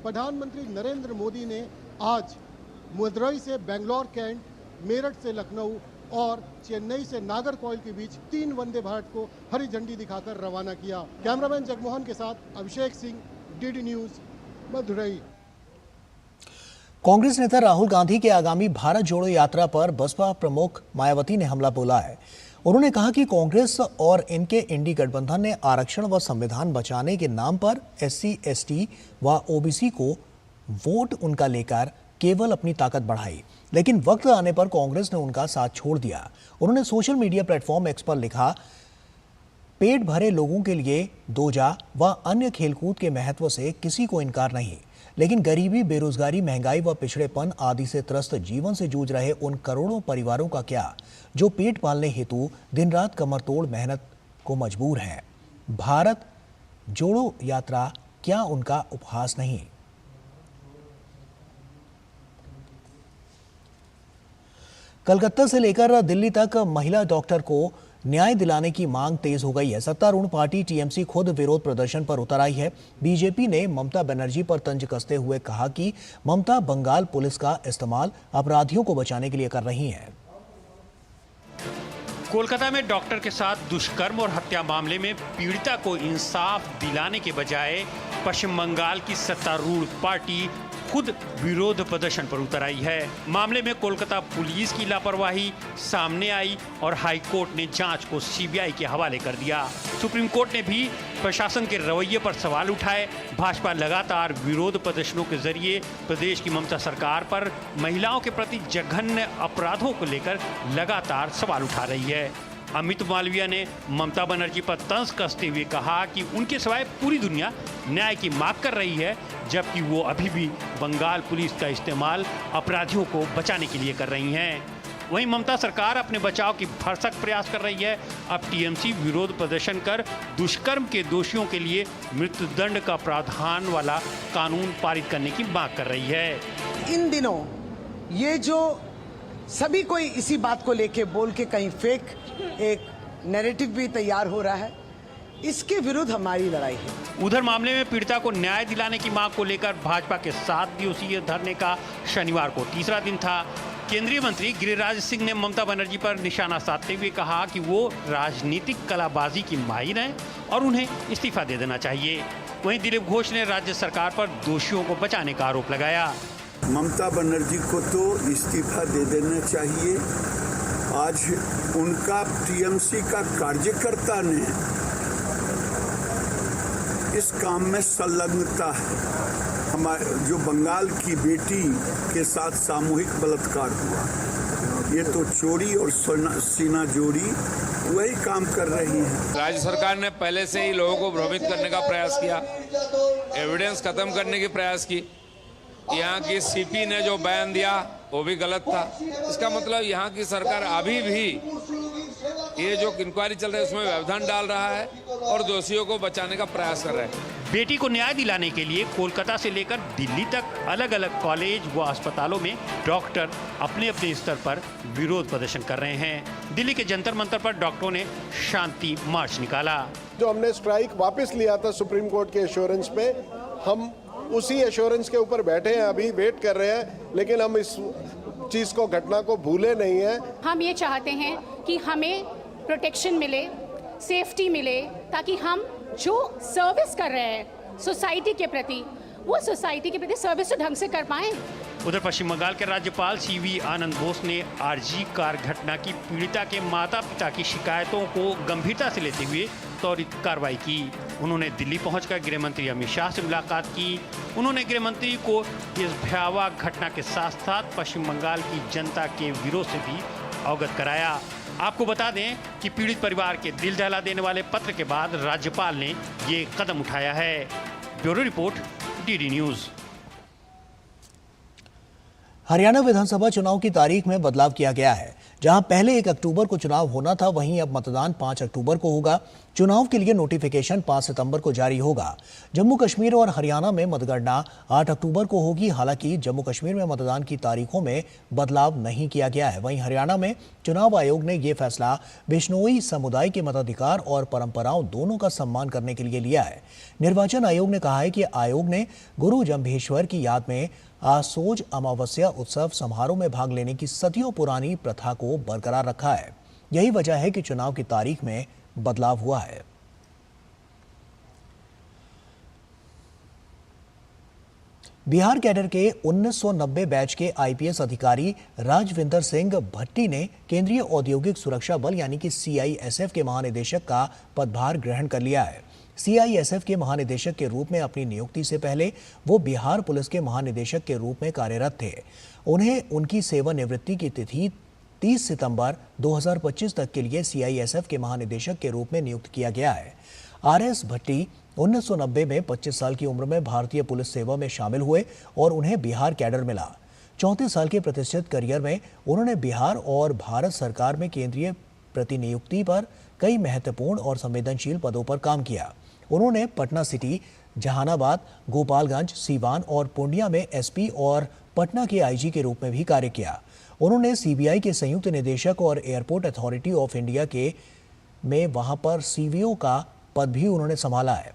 प्रधानमंत्री नरेंद्र मोदी ने आज मदुरई से बेंगलोर कैंट, मेरठ से लखनऊ और चेन्नई से नागरकोइल के बीच 3 वंदे भारत को हरी झंडी दिखाकर रवाना किया। कैमरामैन जगमोहन के साथ अभिषेक सिंह, डीडी न्यूज, मदुरई। कांग्रेस नेता राहुल गांधी के आगामी भारत जोड़ो यात्रा पर बसपा प्रमुख मायावती ने हमला बोला है। उन्होंने कहा कि कांग्रेस और इनके इंडी गठबंधन ने आरक्षण व संविधान बचाने के नाम पर SC, ST व OBC को वोट उनका लेकर केवल अपनी ताकत बढ़ाई, लेकिन वक्त आने पर कांग्रेस ने उनका साथ छोड़ दिया। उन्होंने सोशल मीडिया प्लेटफॉर्म X पर लिखा, पेट भरे लोगों के लिए दोजा व अन्य खेलकूद के महत्व से किसी को इनकार नहीं, लेकिन गरीबी, बेरोजगारी, महंगाई व पिछड़ेपन आदि से त्रस्त जीवन से जूझ रहे उन करोड़ों परिवारों का क्या, जो पेट पालने हेतु दिन रात कमर तोड़ मेहनत को मजबूर हैं। भारत जोड़ो यात्रा क्या उनका उपहास नहीं? कलकत्ता से लेकर दिल्ली तक महिला डॉक्टर को न्याय दिलाने की मांग तेज हो गई है। सत्तारूढ़ पार्टी TMC खुद विरोध प्रदर्शन पर उतर आई है। बीजेपी ने ममता बनर्जी पर तंज कसते हुए कहा कि ममता बंगाल पुलिस का इस्तेमाल अपराधियों को बचाने के लिए कर रही हैं। कोलकाता में डॉक्टर के साथ दुष्कर्म और हत्या मामले में पीड़िता को इंसाफ दिलाने के बजाय पश्चिम बंगाल की सत्तारूढ़ पार्टी खुद विरोध प्रदर्शन पर उतर आई है। मामले में कोलकाता पुलिस की लापरवाही सामने आई और हाई कोर्ट ने जांच को CBI के हवाले कर दिया। सुप्रीम कोर्ट ने भी प्रशासन के रवैये पर सवाल उठाए। भाजपा लगातार विरोध प्रदर्शनों के जरिए प्रदेश की ममता सरकार पर महिलाओं के प्रति जघन्य अपराधों को लेकर लगातार सवाल उठा रही है। अमित मालविया ने ममता बनर्जी पर तंज कसते हुए कहा कि उनके सिवाय पूरी दुनिया न्याय की मांग कर रही है, जबकि वो अभी भी बंगाल पुलिस का इस्तेमाल अपराधियों को बचाने के लिए कर रही हैं। वहीं ममता सरकार अपने बचाव की भरसक प्रयास कर रही है। अब TMC विरोध प्रदर्शन कर दुष्कर्म के दोषियों के लिए मृत्युदंड का प्रावधान वाला कानून पारित करने की मांग कर रही है। इन दिनों ये जो सभी कोई इसी बात को लेके बोल के कहीं फेक एक नैरेटिव भी तैयार हो रहा है, इसके विरुद्ध हमारी लड़ाई है। उधर मामले में पीड़िता को न्याय दिलाने की मांग को लेकर भाजपा के 7 दिवसीय धरने का शनिवार को तीसरा दिन था। केंद्रीय मंत्री गिरिराज सिंह ने ममता बनर्जी पर निशाना साधते हुए कहा कि वो राजनीतिक कलाबाजी की माहिर हैं और उन्हें इस्तीफा दे देना चाहिए। वहीं दिलीप घोष ने राज्य सरकार पर दोषियों को बचाने का आरोप लगाया। ममता बनर्जी को तो इस्तीफा दे देना चाहिए। आज उनका टीएमसी का कार्यकर्ता ने इस काम में संलग्नता है। हमारे जो बंगाल की बेटी के साथ सामूहिक बलात्कार हुआ, ये तो चोरी और सीना जोड़ी वही काम कर रही है। राज्य सरकार ने पहले से ही लोगों को भ्रमित करने का प्रयास किया, एविडेंस खत्म करने की प्रयास की। यहाँ की सीपी ने जो बयान दिया वो भी गलत था। इसका मतलब यहाँ की सरकार अभी भी ये जो इंक्वायरी चल रही है उसमें व्यवधान डाल रहा है और दोषियों को बचाने का प्रयास कर रहा है। बेटी को न्याय दिलाने के लिए कोलकाता से लेकर दिल्ली तक अलग अलग कॉलेज व अस्पतालों में डॉक्टर अपने अपने स्तर पर विरोध प्रदर्शन कर रहे हैं। दिल्ली के जंतर मंतर पर डॉक्टरों ने शांति मार्च निकाला। जो हमने स्ट्राइक वापस लिया था सुप्रीम कोर्ट के एश्योरेंस पे, हम उसी एश्योरेंस के ऊपर बैठे हैं, अभी वेट कर रहे हैं, लेकिन हम इस चीज को, घटना को भूले नहीं है। हम ये चाहते हैं कि हमें प्रोटेक्शन मिले, सेफ्टी मिले, ताकि हम जो सर्विस कर रहे हैं सोसाइटी के प्रति, वो सोसाइटी के प्रति सर्विस तो ढंग से कर पाएं। उधर पश्चिम बंगाल के राज्यपाल सीवी आनंद बोस ने आरजी कार घटना की पीड़िता के माता पिता की शिकायतों को गंभीरता से लेते हुए त्वरित कार्रवाई की। उन्होंने दिल्ली पहुंचकर गृह मंत्री अमित शाह से मुलाकात की। उन्होंने गृह मंत्री को इस भयावह घटना के साथ साथ पश्चिम बंगाल की जनता के विरोध से भी अवगत कराया। आपको बता दें कि पीड़ित परिवार के दिल दहला देने वाले पत्र के बाद राज्यपाल ने ये कदम उठाया है। Bureau report, DD news. Haryana विधानसभा चुनाव की तारीख में बदलाव किया गया है। जहां पहले 1 अक्टूबर को चुनाव होना था, वहीं अब मतदान 5 अक्टूबर को होगा। चुनाव के लिए नोटिफिकेशन 5 सितंबर को जारी होगा। जम्मू कश्मीर और हरियाणा में मतगणना 8 अक्टूबर को होगी। हालांकि जम्मू कश्मीर में मतदान की तारीखों में बदलाव नहीं किया गया है। वहीं हरियाणा में चुनाव आयोग ने यह फैसला बिश्नोई समुदाय के मताधिकार और परंपराओं दोनों का सम्मान करने के लिए लिया है। निर्वाचन आयोग ने कहा है कि आयोग ने गुरु जम्भेश्वर की याद में आसोज अमावस्या उत्सव समारोह में भाग लेने की सदियों पुरानी प्रथा को बरकरार रखा है। यही वजह है कि चुनाव की तारीख में बदलाव हुआ है। बिहार कैडर के 1990 बैच के आईपीएस अधिकारी राजविंदर सिंह भट्टी ने केंद्रीय औद्योगिक सुरक्षा बल यानी कि सीआईएसएफ के महानिदेशक का पदभार ग्रहण कर लिया है। सीआईएसएफ के महानिदेशक के रूप में अपनी नियुक्ति से पहले वो बिहार पुलिस के महानिदेशक के रूप में कार्यरत थे। उन्हें उनकी सेवानिवृत्ति की तिथि 30 सितंबर 2025 तक के लिए सीआईएसएफ के महानिदेशक के रूप में नियुक्त किया गया है। आरएस भट्टी 1990 में 25 साल की उम्र में भारतीय पुलिस सेवा में शामिल हुए और उन्हें बिहार कैडर मिला। 34 साल के प्रतिष्ठित करियर में उन्होंने बिहार और भारत सरकार में केंद्रीय प्रतिनियुक्ति पर कई महत्वपूर्ण और संवेदनशील पदों पर काम किया। उन्होंने पटना सिटी, जहानाबाद, गोपालगंज, सीवान और पूर्णिया में एसपी और पटना के आईजी के रूप में भी कार्य किया। उन्होंने सीबीआई के संयुक्त निदेशक और एयरपोर्ट अथॉरिटी ऑफ इंडिया के में वहां पर सीवीओ का पद भी उन्होंने संभाला है।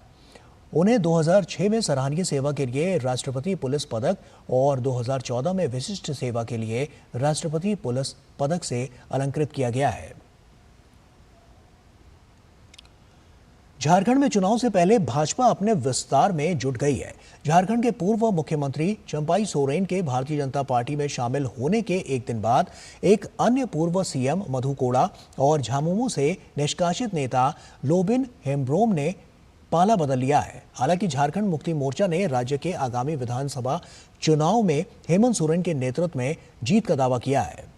उन्हें 2006 में सराहनीय सेवा के लिए राष्ट्रपति पुलिस पदक और 2014 में विशिष्ट सेवा के लिए राष्ट्रपति पुलिस पदक से अलंकृत किया गया है। झारखंड में चुनाव से पहले भाजपा अपने विस्तार में जुट गई है। झारखंड के पूर्व मुख्यमंत्री चंपाई सोरेन के भारतीय जनता पार्टी में शामिल होने के एक दिन बाद एक अन्य पूर्व सीएम मधु कोड़ा और झामुमो से निष्कासित नेता लोबिन हेम्ब्रोम ने पाला बदल लिया है। हालांकि झारखंड मुक्ति मोर्चा ने राज्य के आगामी विधानसभा चुनाव में हेमंत सोरेन के नेतृत्व में जीत का दावा किया है।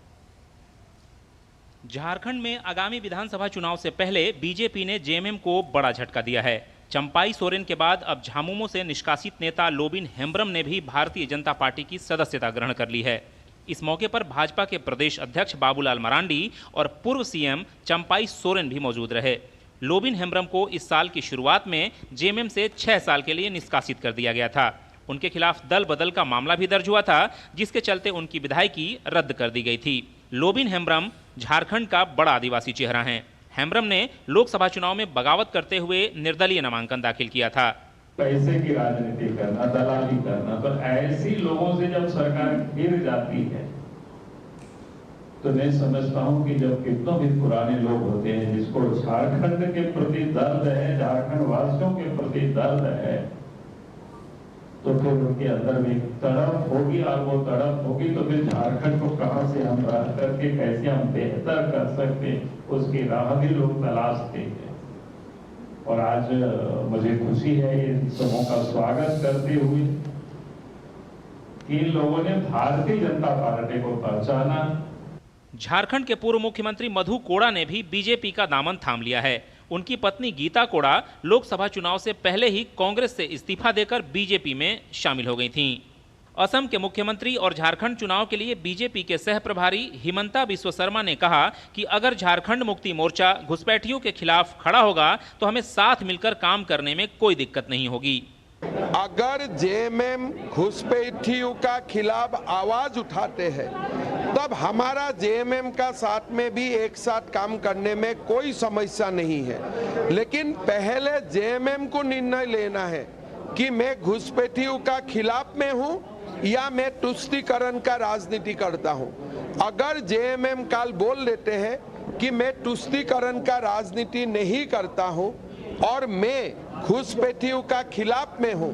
झारखंड में आगामी विधानसभा चुनाव से पहले बीजेपी ने जेएमएम को बड़ा झटका दिया है। चंपाई सोरेन के बाद अब झामुमो से निष्कासित नेता लोबिन हेम्ब्रम ने भी भारतीय जनता पार्टी की सदस्यता ग्रहण कर ली है। इस मौके पर भाजपा के प्रदेश अध्यक्ष बाबूलाल मरांडी और पूर्व सीएम चंपाई सोरेन भी मौजूद रहे। लोबिन हेम्ब्रम को इस साल की शुरुआत में जेएमएम से 6 साल के लिए निष्कासित कर दिया गया था। उनके खिलाफ दल बदल का मामला भी दर्ज हुआ था, जिसके चलते उनकी विधायकी रद्द कर दी गई थी। लोबिन हेम्ब्रम झारखंड का बड़ा आदिवासी चेहरा हैं। हेम्ब्रम ने लोकसभा चुनाव में बगावत करते हुए निर्दलीय नामांकन दाखिल किया था। पैसे की राजनीति करना, दलाली करना, तो ऐसी लोगों से जब सरकार गिर जाती है तो मैं समझता हूं कि जब कितनों भी पुराने लोग होते हैं जिसको झारखंड के प्रति दर्द है, झारखंड वासियों के प्रति दर्द है, तो फिर उनके अंदर में एक तड़प होगी, और वो तड़प होगी तो फिर झारखंड को कहां से हम रह करके कैसे हम बेहतर कर सकते, उसकी राह भी लोग तलाशते हैं। और आज मुझे खुशी है इन सबों का स्वागत करते हुए कि इन लोगों ने भारतीय जनता पार्टी को पहचाना। झारखंड के पूर्व मुख्यमंत्री मधु कोड़ा ने भी बीजेपी का दामन थाम लिया है। उनकी पत्नी गीता कोड़ा लोकसभा चुनाव से पहले ही कांग्रेस से इस्तीफा देकर बीजेपी में शामिल हो गई थीं। असम के मुख्यमंत्री और झारखंड चुनाव के लिए बीजेपी के सह प्रभारी हिमंता बिस्व शर्मा ने कहा कि अगर झारखंड मुक्ति मोर्चा घुसपैठियों के खिलाफ खड़ा होगा तो हमें साथ मिलकर काम करने में कोई दिक्कत नहीं होगी। अगर जेएमएम घुसपैठियों का खिलाफ आवाज उठाते हैं तब हमारा जेएमएम का साथ में भी एक साथ काम करने में कोई समस्या नहीं है, लेकिन पहले जेएमएम को निर्णय लेना है कि मैं घुसपैठियों का खिलाफ में हूं या मैं तुष्टीकरण का राजनीति करता हूं। अगर जेएमएम काल बोल देते हैं कि मैं तुष्टीकरण का राजनीति नहीं करता हूं और मैं घुसपैठियों का खिलाफ में हूं,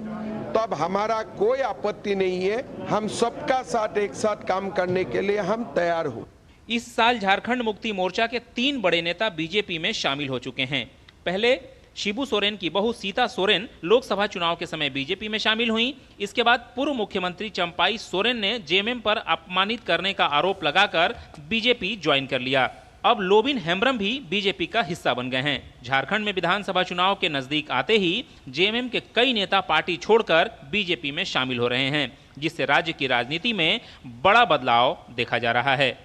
तब हमारा कोई आपत्ति नहीं है। हम सबका साथ एक साथ काम करने के लिए हम तैयार हो। इस साल झारखंड मुक्ति मोर्चा के 3 बड़े नेता बीजेपी में शामिल हो चुके हैं। पहले शिबू सोरेन की बहू सीता सोरेन लोकसभा चुनाव के समय बीजेपी में शामिल हुई। इसके बाद पूर्व मुख्यमंत्री चंपाई सोरेन ने जेएमएम पर अपमानित करने का आरोप लगाकर बीजेपी ज्वाइन कर लिया। अब लोबिन हेम्ब्रम भी बीजेपी का हिस्सा बन गए हैं। झारखंड में विधानसभा चुनाव के नजदीक आते ही जेएमएम के कई नेता पार्टी छोड़कर बीजेपी में शामिल हो रहे हैं, जिससे राज्य की राजनीति में बड़ा बदलाव देखा जा रहा है।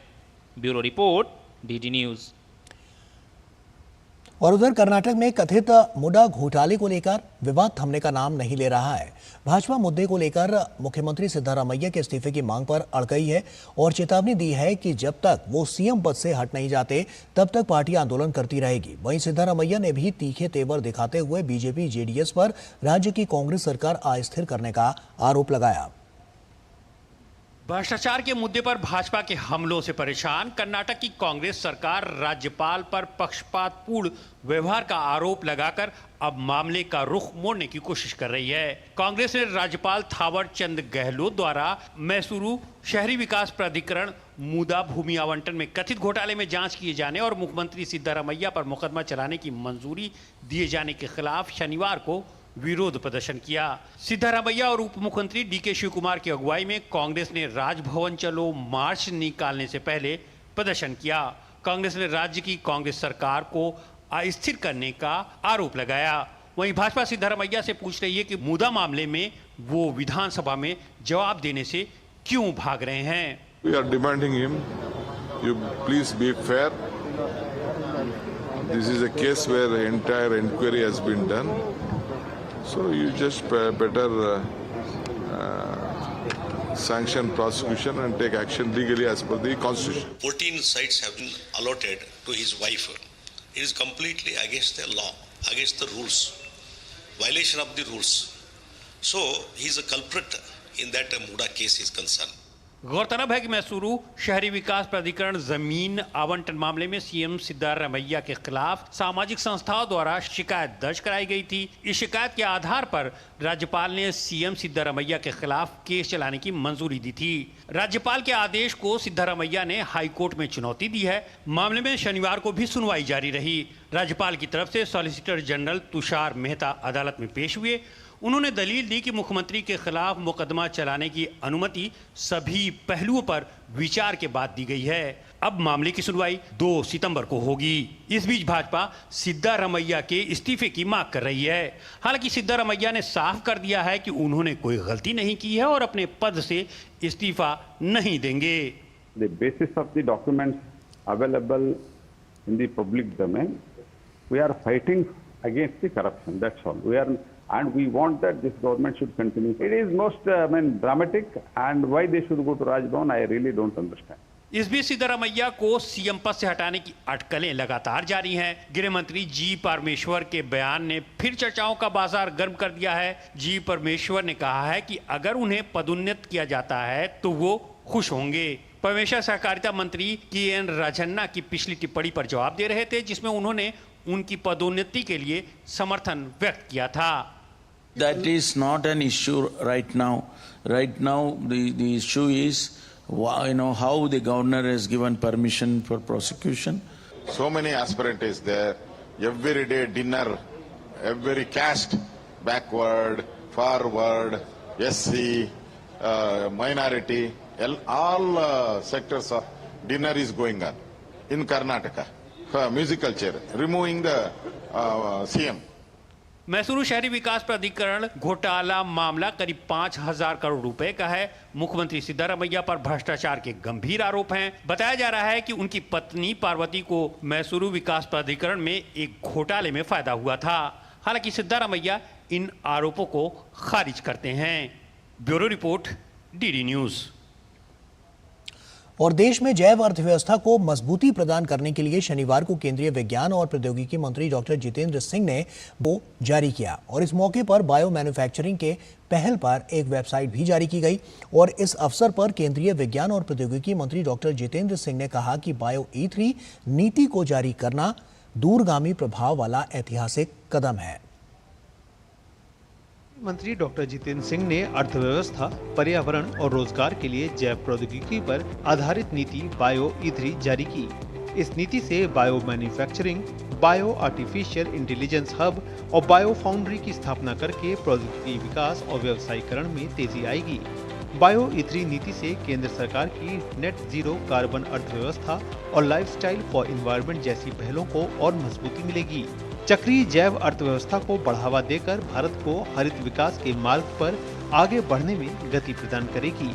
Bureau report, DD news. और उधर कर्नाटक में कथित मुडा घोटाले को लेकर विवाद थमने का नाम नहीं ले रहा है। भाजपा मुद्दे को लेकर मुख्यमंत्री सिद्धारमैया के इस्तीफे की मांग पर अड़ गई है और चेतावनी दी है कि जब तक वो सीएम पद से हट नहीं जाते तब तक पार्टी आंदोलन करती रहेगी। वहीं सिद्धारमैया ने भी तीखे तेवर दिखाते हुए बीजेपी जेडीएस पर राज्य की कांग्रेस सरकार अस्थिर करने का आरोप लगाया। भ्रष्टाचार के मुद्दे पर भाजपा के हमलों से परेशान कर्नाटक की कांग्रेस सरकार राज्यपाल पर पक्षपातपूर्ण व्यवहार का आरोप लगाकर अब मामले का रुख मोड़ने की कोशिश कर रही है। कांग्रेस ने राज्यपाल थावर चंद गहलोत द्वारा मैसूरू शहरी विकास प्राधिकरण मुदा भूमि आवंटन में कथित घोटाले में जांच किए जाने और मुख्यमंत्री सिद्धारमैया पर मुकदमा चलाने की मंजूरी दिए जाने के खिलाफ शनिवार को विरोध प्रदर्शन किया। सिद्धारमैया और उप मुख्यमंत्री डीके शिव कुमार की अगुवाई में कांग्रेस ने राजभवन चलो मार्च निकालने से पहले प्रदर्शन किया। कांग्रेस ने राज्य की कांग्रेस सरकार को अस्थिर करने का आरोप लगाया। वहीं भाजपा सिद्धारमैया से पूछ रही है कि मुदा मामले में वो विधानसभा में जवाब देने से क्यों भाग रहे हैं। We are demanding him, you please be fair. This is a case where entire inquiry has been done. So you just better sanction prosecution and take action legally as per the constitution. 14 sites have been allotted to his wife. It is completely against the law, against the rules, violation of the rules. So he is a culprit in that Muda case is concerned. गौरतलब है कि मैसूरू शहरी विकास प्राधिकरण जमीन आवंटन मामले में CM Siddaramaiah के खिलाफ सामाजिक संस्थाओं द्वारा शिकायत दर्ज कराई गई थी। इस शिकायत के आधार पर राज्यपाल ने सीएम सिद्धारमैया के खिलाफ केस चलाने की मंजूरी दी थी। राज्यपाल के आदेश को सिद्धारमैया ने हाईकोर्ट में चुनौती दी है। मामले में शनिवार को भी सुनवाई जारी रही। राज्यपाल की तरफ से सॉलिसिटर जनरल तुषार मेहता अदालत में पेश हुए। उन्होंने दलील दी कि मुख्यमंत्री के खिलाफ मुकदमा चलाने की अनुमति सभी पहलुओं पर विचार के बाद दी गई है। अब मामले की सुनवाई 2 सितंबर को होगी। इस बीच भाजपा सिद्धारमैया के इस्तीफे की मांग कर रही है। हालांकि सिद्धारमैया ने साफ कर दिया है कि उन्होंने कोई गलती नहीं की है और अपने पद से इस्तीफा नहीं देंगे। The basis of the documents available in the public domain, we are fighting against the corruption. That's all. And we want that this government should continue. It is most, dramatic, and why they should go to Rajbhavan, I really don't understand. इस बीच सिद्धारमैया को CM पद से हटाने की अटकलें लगातार जारी हैं। गृह मंत्री जी परमेश्वर के बयान ने फिर चर्चाओं का बाजार गर्म कर दिया है। जी परमेश्वर ने कहा है कि अगर उन्हें पदोन्नत किया जाता है तो वो खुश होंगे। परमेश्वर सहकारिता मंत्री के.एन. राजन्ना की पिछली टिप्पणी पर जवाब दे रहे थे, जिसमें उन्होंने उनकी पदोन्नति के लिए समर्थन व्यक्त किया था। That is not an issue right now. Right now, the issue is, how the governor has given permission for prosecution. So many aspirants is there. Every day dinner, every caste, backward, forward, SC, minority, all sectors of dinner is going on in Karnataka. Musical chair, removing the CM. Mysuru शहरी विकास प्राधिकरण घोटाला मामला करीब 5,000 करोड़ रुपए का है। मुख्यमंत्री सिद्धारमैया पर भ्रष्टाचार के गंभीर आरोप हैं। बताया जा रहा है कि उनकी पत्नी पार्वती को मैसूरू विकास प्राधिकरण में एक घोटाले में फायदा हुआ था। हालांकि सिद्धारमैया इन आरोपों को खारिज करते हैं। Bureau report, DD news. और देश में जैव अर्थव्यवस्था को मजबूती प्रदान करने के लिए शनिवार को केंद्रीय विज्ञान और प्रौद्योगिकी मंत्री डॉक्टर जितेंद्र सिंह ने वो जारी किया और इस मौके पर बायो मैन्युफैक्चरिंग के पहल पर एक वेबसाइट भी जारी की गई। और इस अवसर पर केंद्रीय विज्ञान और प्रौद्योगिकी मंत्री डॉक्टर जितेंद्र सिंह ने कहा कि बायो E3 नीति को जारी करना दूरगामी प्रभाव वाला ऐतिहासिक कदम है। मंत्री डॉक्टर जितेंद्र सिंह ने अर्थव्यवस्था, पर्यावरण और रोजगार के लिए जैव प्रौद्योगिकी पर आधारित नीति बायो E3 जारी की। इस नीति से bio manufacturing, bio artificial intelligence hub और बायो फाउंड्री की स्थापना करके प्रौद्योगिकी विकास और व्यवसायीकरण में तेजी आएगी। बायो E3 नीति से केंद्र सरकार की नेट जीरो कार्बन अर्थव्यवस्था और लाइफस्टाइल फॉर एनवायरनमेंट जैसी पहलों को और मजबूती मिलेगी। चक्रीय जैव अर्थव्यवस्था को बढ़ावा देकर भारत को हरित विकास के मार्ग पर आगे बढ़ने में गति प्रदान करेगी।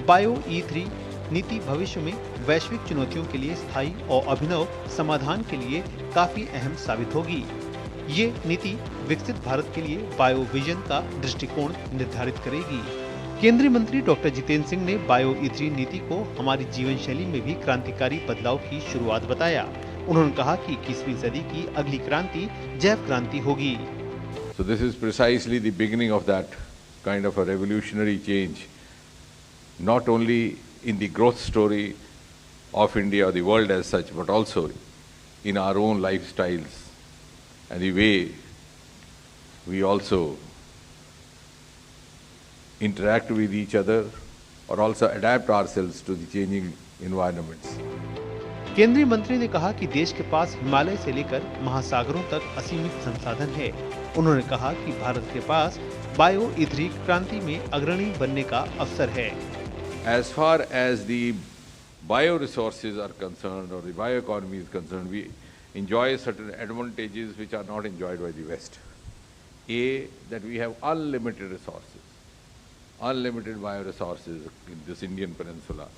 बायो E3 नीति भविष्य में वैश्विक चुनौतियों के लिए स्थायी और अभिनव समाधान के लिए काफी अहम साबित होगी। ये नीति विकसित भारत के लिए बायो विजन का दृष्टिकोण निर्धारित करेगी। केंद्रीय मंत्री डॉक्टर जितेंद्र सिंह ने बायो E3 नीति को हमारी जीवन शैली में भी क्रांतिकारी बदलाव की शुरुआत बताया। उन्होंने कहा कि 21वीं सदी की अगली क्रांति जैव क्रांति होगी। So this is precisely the beginning of that kind of a revolutionary change, not only in the growth story of India or the world as such, but also in our own lifestyles and the way we also interact with each other or also adapt ourselves to the changing environments. केंद्रीय मंत्री ने कहा कि देश के पास हिमालय से लेकर महासागरों तक असीमित संसाधन है। उन्होंने कहा कि भारत के पास बायो E3 क्रांति में अग्रणी बनने का अवसर है। As far as the bioresources are concerned or the bioeconomy is concerned, we enjoy certain advantages which are not enjoyed by the West. A, that we have unlimited resources, unlimited bioresources in this Indian peninsula,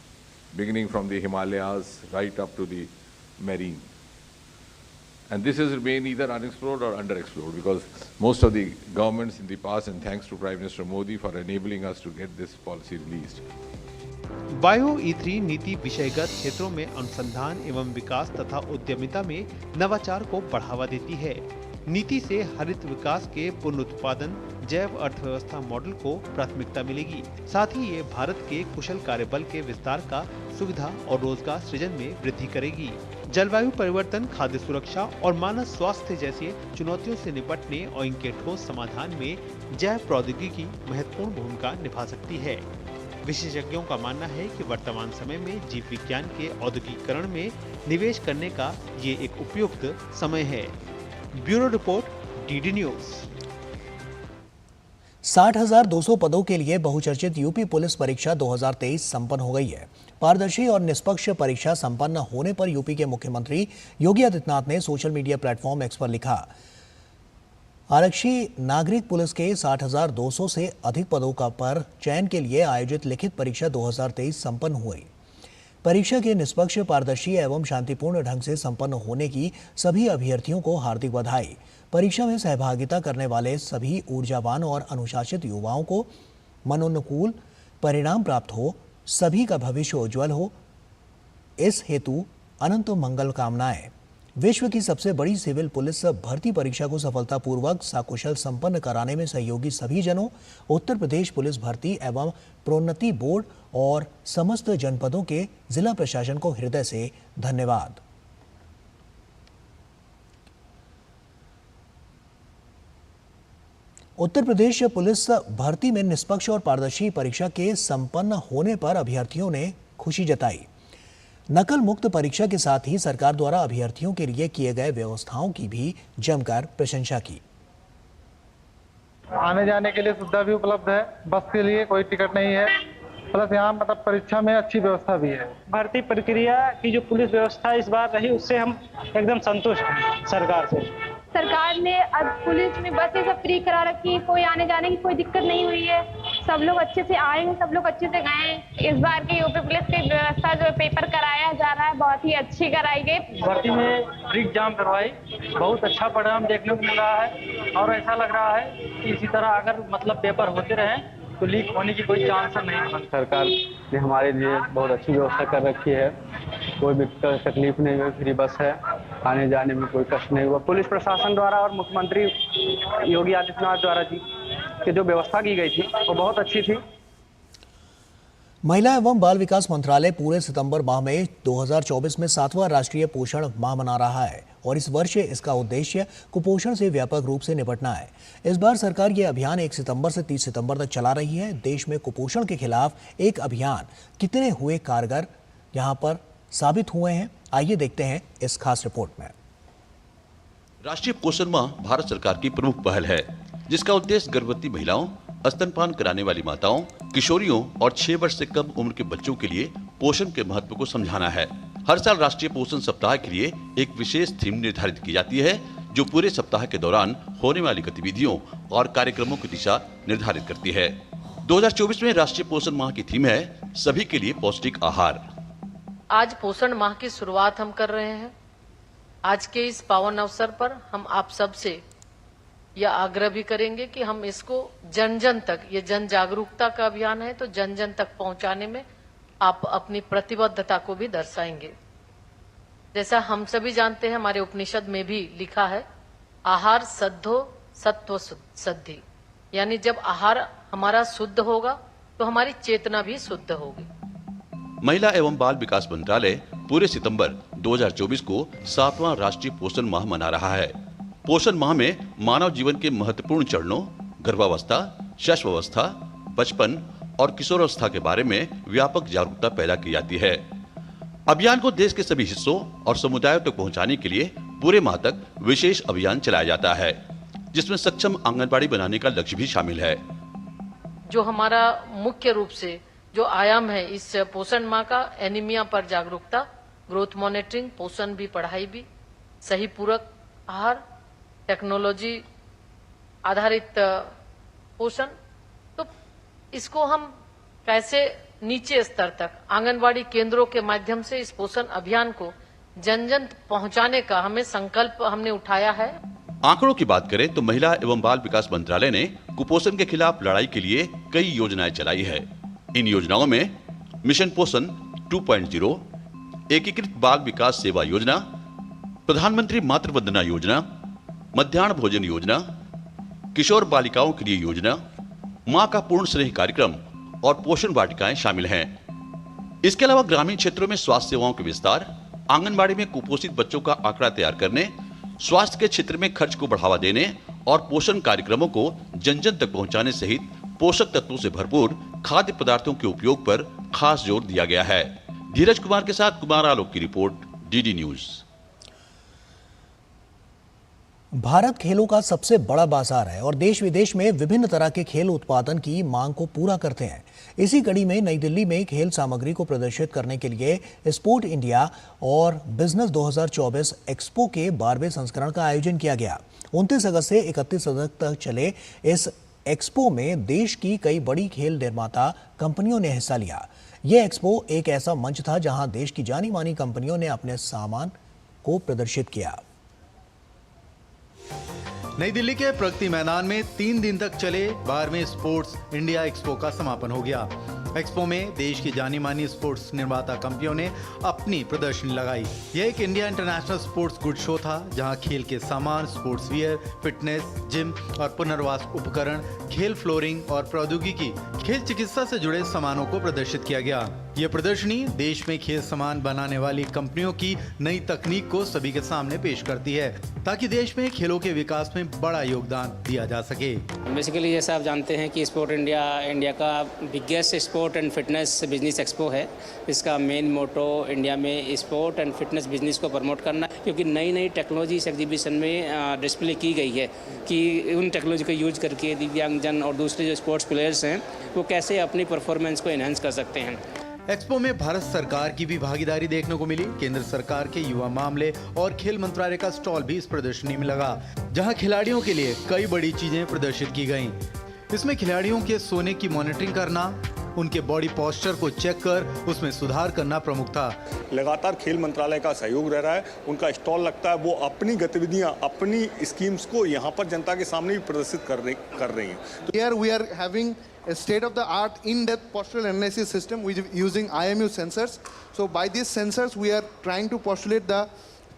beginning from the Himalayas right up to the marine. And this has remained either unexplored or underexplored because most of the governments in the past, and thanks to Prime Minister Modi for enabling us to get this policy released. Bio E3 नीति विषयगत क्षेत्रों में अनुसंधान एवं विकास तथा उद्यमिता में नवाचार को बढ़ावा देती है। नीति से हरित विकास के पुनरुत्पादन जैव अर्थव्यवस्था मॉडल को प्राथमिकता मिलेगी। साथ ही ये भारत के कुशल कार्यबल के विस्तार का सुविधा और रोजगार सृजन में वृद्धि करेगी। जलवायु परिवर्तन, खाद्य सुरक्षा और मानव स्वास्थ्य जैसे चुनौतियों से निपटने और इनके ठोस समाधान में जैव प्रौद्योगिकी महत्वपूर्ण भूमिका निभा सकती है। विशेषज्ञों का मानना है कि वर्तमान समय में जीव विज्ञान के औद्योगिकीकरण में निवेश करने का ये एक उपयुक्त समय है। Bureau report, DD news. 60,200 पदों के लिए बहुचर्चित यूपी पुलिस परीक्षा 2023 संपन्न हो गई है। पारदर्शी और निष्पक्ष परीक्षा संपन्न होने पर यूपी के मुख्यमंत्री योगी आदित्यनाथ ने सोशल मीडिया प्लेटफॉर्म एक्स पर लिखा, आरक्षी नागरिक पुलिस के 60,200 से अधिक पदों का पर चयन के लिए आयोजित लिखित परीक्षा 2023 संपन्न हुई। परीक्षा के निष्पक्ष, पारदर्शी एवं शांतिपूर्ण ढंग से संपन्न होने की सभी अभ्यर्थियों को हार्दिक बधाई। परीक्षा में सहभागिता करने वाले सभी ऊर्जावान और अनुशासित युवाओं को मनोनुकूल परिणाम प्राप्त हो, सभी का भविष्य उज्जवल हो, इस हेतु अनंत मंगल कामनाएं। विश्व की सबसे बड़ी सिविल पुलिस भर्ती परीक्षा को सफलतापूर्वक सकुशल संपन्न कराने में सहयोगी सभी जनों, उत्तर प्रदेश पुलिस भर्ती एवं प्रोन्नति बोर्ड और समस्त जनपदों के जिला प्रशासन को हृदय से धन्यवाद। उत्तर प्रदेश पुलिस भर्ती में निष्पक्ष और पारदर्शी परीक्षा के संपन्न होने पर अभ्यर्थियों ने खुशी जताई। नकल मुक्त परीक्षा के साथ ही सरकार द्वारा अभ्यर्थियों के लिए किए गए व्यवस्थाओं की भी जमकर प्रशंसा की। आने जाने के लिए सुविधा भी उपलब्ध है, बस के लिए कोई टिकट नहीं है, प्लस यहाँ मतलब परीक्षा में अच्छी व्यवस्था भी है। भर्ती प्रक्रिया की जो पुलिस व्यवस्था इस बार रही उससे हम एकदम संतुष्ट हैं सरकार से। सरकार ने अब पुलिस में बसें सब फ्री करा रखी, कोई आने जाने की कोई दिक्कत नहीं हुई है, सब लोग अच्छे से आए हैं, सब लोग अच्छे से गए हैं। इस बार की यूपी पुलिस की व्यवस्था जो पेपर कराया जा रहा है बहुत ही अच्छी कराई गई। भर्ती में फ्री एग्जाम करवाई, बहुत अच्छा परिणाम देखने को मिल रहा है और ऐसा लग रहा है कि इसी तरह अगर मतलब पेपर होते रहे तो लीक होने की कोई चांस नहीं। सरकार ने हमारे लिए बहुत अच्छी व्यवस्था कर रखी है, कोई भी तकलीफ नहीं हुई, फ्री बस है, आने जाने में कोई कष्ट नहीं हुआ। पुलिस प्रशासन द्वारा और मुख्यमंत्री योगी आदित्यनाथ द्वारा जी की जो व्यवस्था की गई थी वो बहुत अच्छी थी। महिला एवं बाल विकास मंत्रालय पूरे सितंबर माह में 2024 में 7वां राष्ट्रीय पोषण माह मना रहा है और इस वर्ष इसका उद्देश्य कुपोषण से व्यापक रूप से निपटना है। इस बार सरकार ये अभियान 1 सितंबर से 30 सितंबर तक चला रही है। देश में कुपोषण के खिलाफ एक अभियान कितने हुए कारगर यहाँ पर साबित हुए हैं, आइए देखते हैं इस खास रिपोर्ट में। राष्ट्रीय पोषण माह भारत सरकार की प्रमुख पहल है, जिसका उद्देश्य गर्भवती महिलाओं, स्तनपान कराने वाली माताओं, किशोरियों और 6 वर्ष से कम उम्र के बच्चों के लिए पोषण के महत्व को समझाना है। हर साल राष्ट्रीय पोषण सप्ताह के लिए एक विशेष थीम निर्धारित की जाती है, जो पूरे सप्ताह के दौरान होने वाली गतिविधियों और कार्यक्रमों की दिशा निर्धारित करती है। 2024 में राष्ट्रीय पोषण माह की थीम है सभी के लिए पौष्टिक आहार। आज पोषण माह की शुरुआत हम कर रहे हैं। आज के इस पावन अवसर पर हम आप सब से यह आग्रह भी करेंगे कि हम इसको जन जन तक, ये जन जागरूकता का अभियान है तो जन जन तक पहुंचाने में आप अपनी प्रतिबद्धता को भी दर्शाएंगे। जैसा हम सभी जानते हैं, हमारे उपनिषद में भी लिखा है, आहार सद्धो सत्व सद्धि, यानी जब आहार हमारा शुद्ध होगा तो हमारी चेतना भी शुद्ध होगी। महिला एवं बाल विकास मंत्रालय पूरे सितंबर 2024 को 7वां राष्ट्रीय पोषण माह मना रहा है। पोषण माह में मानव जीवन के महत्वपूर्ण चरणों गर्भावस्था, शिशुअवस्था, बचपन और किशोरावस्था के बारे में व्यापक जागरूकता पैदा की जाती है। अभियान को देश के सभी हिस्सों और समुदायों तक पहुंचाने के लिए पूरे माह तक विशेष अभियान चलाया जाता है, जिसमें सक्षम आंगनबाड़ी बनाने का लक्ष्य भी शामिल है। जो हमारा मुख्य रूप से जो आयाम है इस पोषण माह का, एनीमिया पर जागरूकता, ग्रोथ मॉनिटरिंग, पोषण भी पढ़ाई भी, सही पूरक आहार, टेक्नोलॉजी आधारित पोषण, तो इसको हम कैसे नीचे स्तर तक आंगनबाड़ी केंद्रों के माध्यम से इस पोषण अभियान को जन जन पहुंचाने का हमें संकल्प हमने उठाया है। आंकड़ों की बात करें तो महिला एवं बाल विकास मंत्रालय ने कुपोषण के खिलाफ लड़ाई के लिए कई योजनाएं चलाई है। इन योजनाओं में मिशन पोषण 2.0, एकीकृत बाल विकास सेवा योजना, प्रधानमंत्री मातृ वंदना योजना, मध्याह्न भोजन योजना, किशोर बालिकाओं के लिए योजना, मां का पूर्ण स्नेह कार्यक्रम और पोषण वाटिकाएं शामिल हैं। इसके अलावा ग्रामीण क्षेत्रों में स्वास्थ्य सेवाओं के विस्तार, आंगनबाड़ी में कुपोषित बच्चों का आंकड़ा तैयार करने, स्वास्थ्य के क्षेत्र में खर्च को बढ़ावा देने और पोषण कार्यक्रमों को जन जन तक पहुंचाने सहित पोषक तत्वों से भरपूर खाद्य पदार्थों के उपयोग पर खास जोर दिया गया है। धीरज कुमार के साथ कुमार आलोक की रिपोर्ट, डीडी न्यूज। भारत खेलों का सबसे बड़ा बाजार है और देश विदेश में विभिन्न तरह के खेल उत्पादन की मांग को पूरा करते हैं। इसी कड़ी में नई दिल्ली में खेल सामग्री को प्रदर्शित करने के लिए स्पोर्ट इंडिया और बिजनेस 2024 एक्सपो के 12वें संस्करण का आयोजन किया गया। 29 अगस्त से 31 अगस्त तक चले इस एक्सपो में देश की कई बड़ी खेल निर्माता कंपनियों ने हिस्सा लिया। यह एक्सपो एक ऐसा मंच था जहां देश की जानी मानी कंपनियों ने अपने सामान को प्रदर्शित किया। नई दिल्ली के प्रगति मैदान में 3 दिन तक चले 12वें स्पोर्ट्स इंडिया एक्सपो का समापन हो गया। एक्सपो में देश की जानी मानी स्पोर्ट्स निर्माता कंपनियों ने अपनी प्रदर्शनी लगाई। यह एक India international sports good show था, जहां खेल के सामान, स्पोर्ट्स वियर, फिटनेस, जिम और पुनर्वास उपकरण, खेल फ्लोरिंग और प्रौद्योगिकी, खेल चिकित्सा से जुड़े सामानों को प्रदर्शित किया गया। ये प्रदर्शनी देश में खेल सामान बनाने वाली कंपनियों की नई तकनीक को सभी के सामने पेश करती है, ताकि देश में खेलों के विकास में बड़ा योगदान दिया जा सके। बेसिकली जैसा आप जानते हैं कि स्पोर्ट इंडिया का biggest sport and fitness business expo है। इसका मेन मोटो इंडिया में स्पोर्ट एंड फिटनेस बिजनेस को प्रमोट करना, क्योंकि नई नई टेक्नोलॉजी इस एग्जीबिशन में डिस्प्ले की गई है कि उन टेक्नोलॉजी को यूज करके दिव्यांगजन और दूसरे जो स्पोर्ट्स प्लेयर्स हैं वो कैसे अपनी परफॉर्मेंस को एनहांस कर सकते हैं। एक्सपो में भारत सरकार की भी भागीदारी देखने को मिली। केंद्र सरकार के युवा मामले और खेल मंत्रालय का स्टॉल भी इस प्रदर्शनी में लगा, जहां खिलाड़ियों के लिए कई बड़ी चीजें प्रदर्शित की गईं। इसमें खिलाड़ियों के सोने की मॉनिटरिंग करना, उनके बॉडी पोस्चर को चेक कर उसमें सुधार करना प्रमुख था। लगातार खेल मंत्रालय का सहयोग रह रहा है, उनका स्टॉल लगता है, वो अपनी गतिविधियां, अपनी स्कीम्स को यहाँ पर जनता के सामने भी प्रदर्शित कर रही हैं। Here we are having a state-of-the-art in-depth postural analysis system using IMU sensors. So by these sensors we are trying to postulate the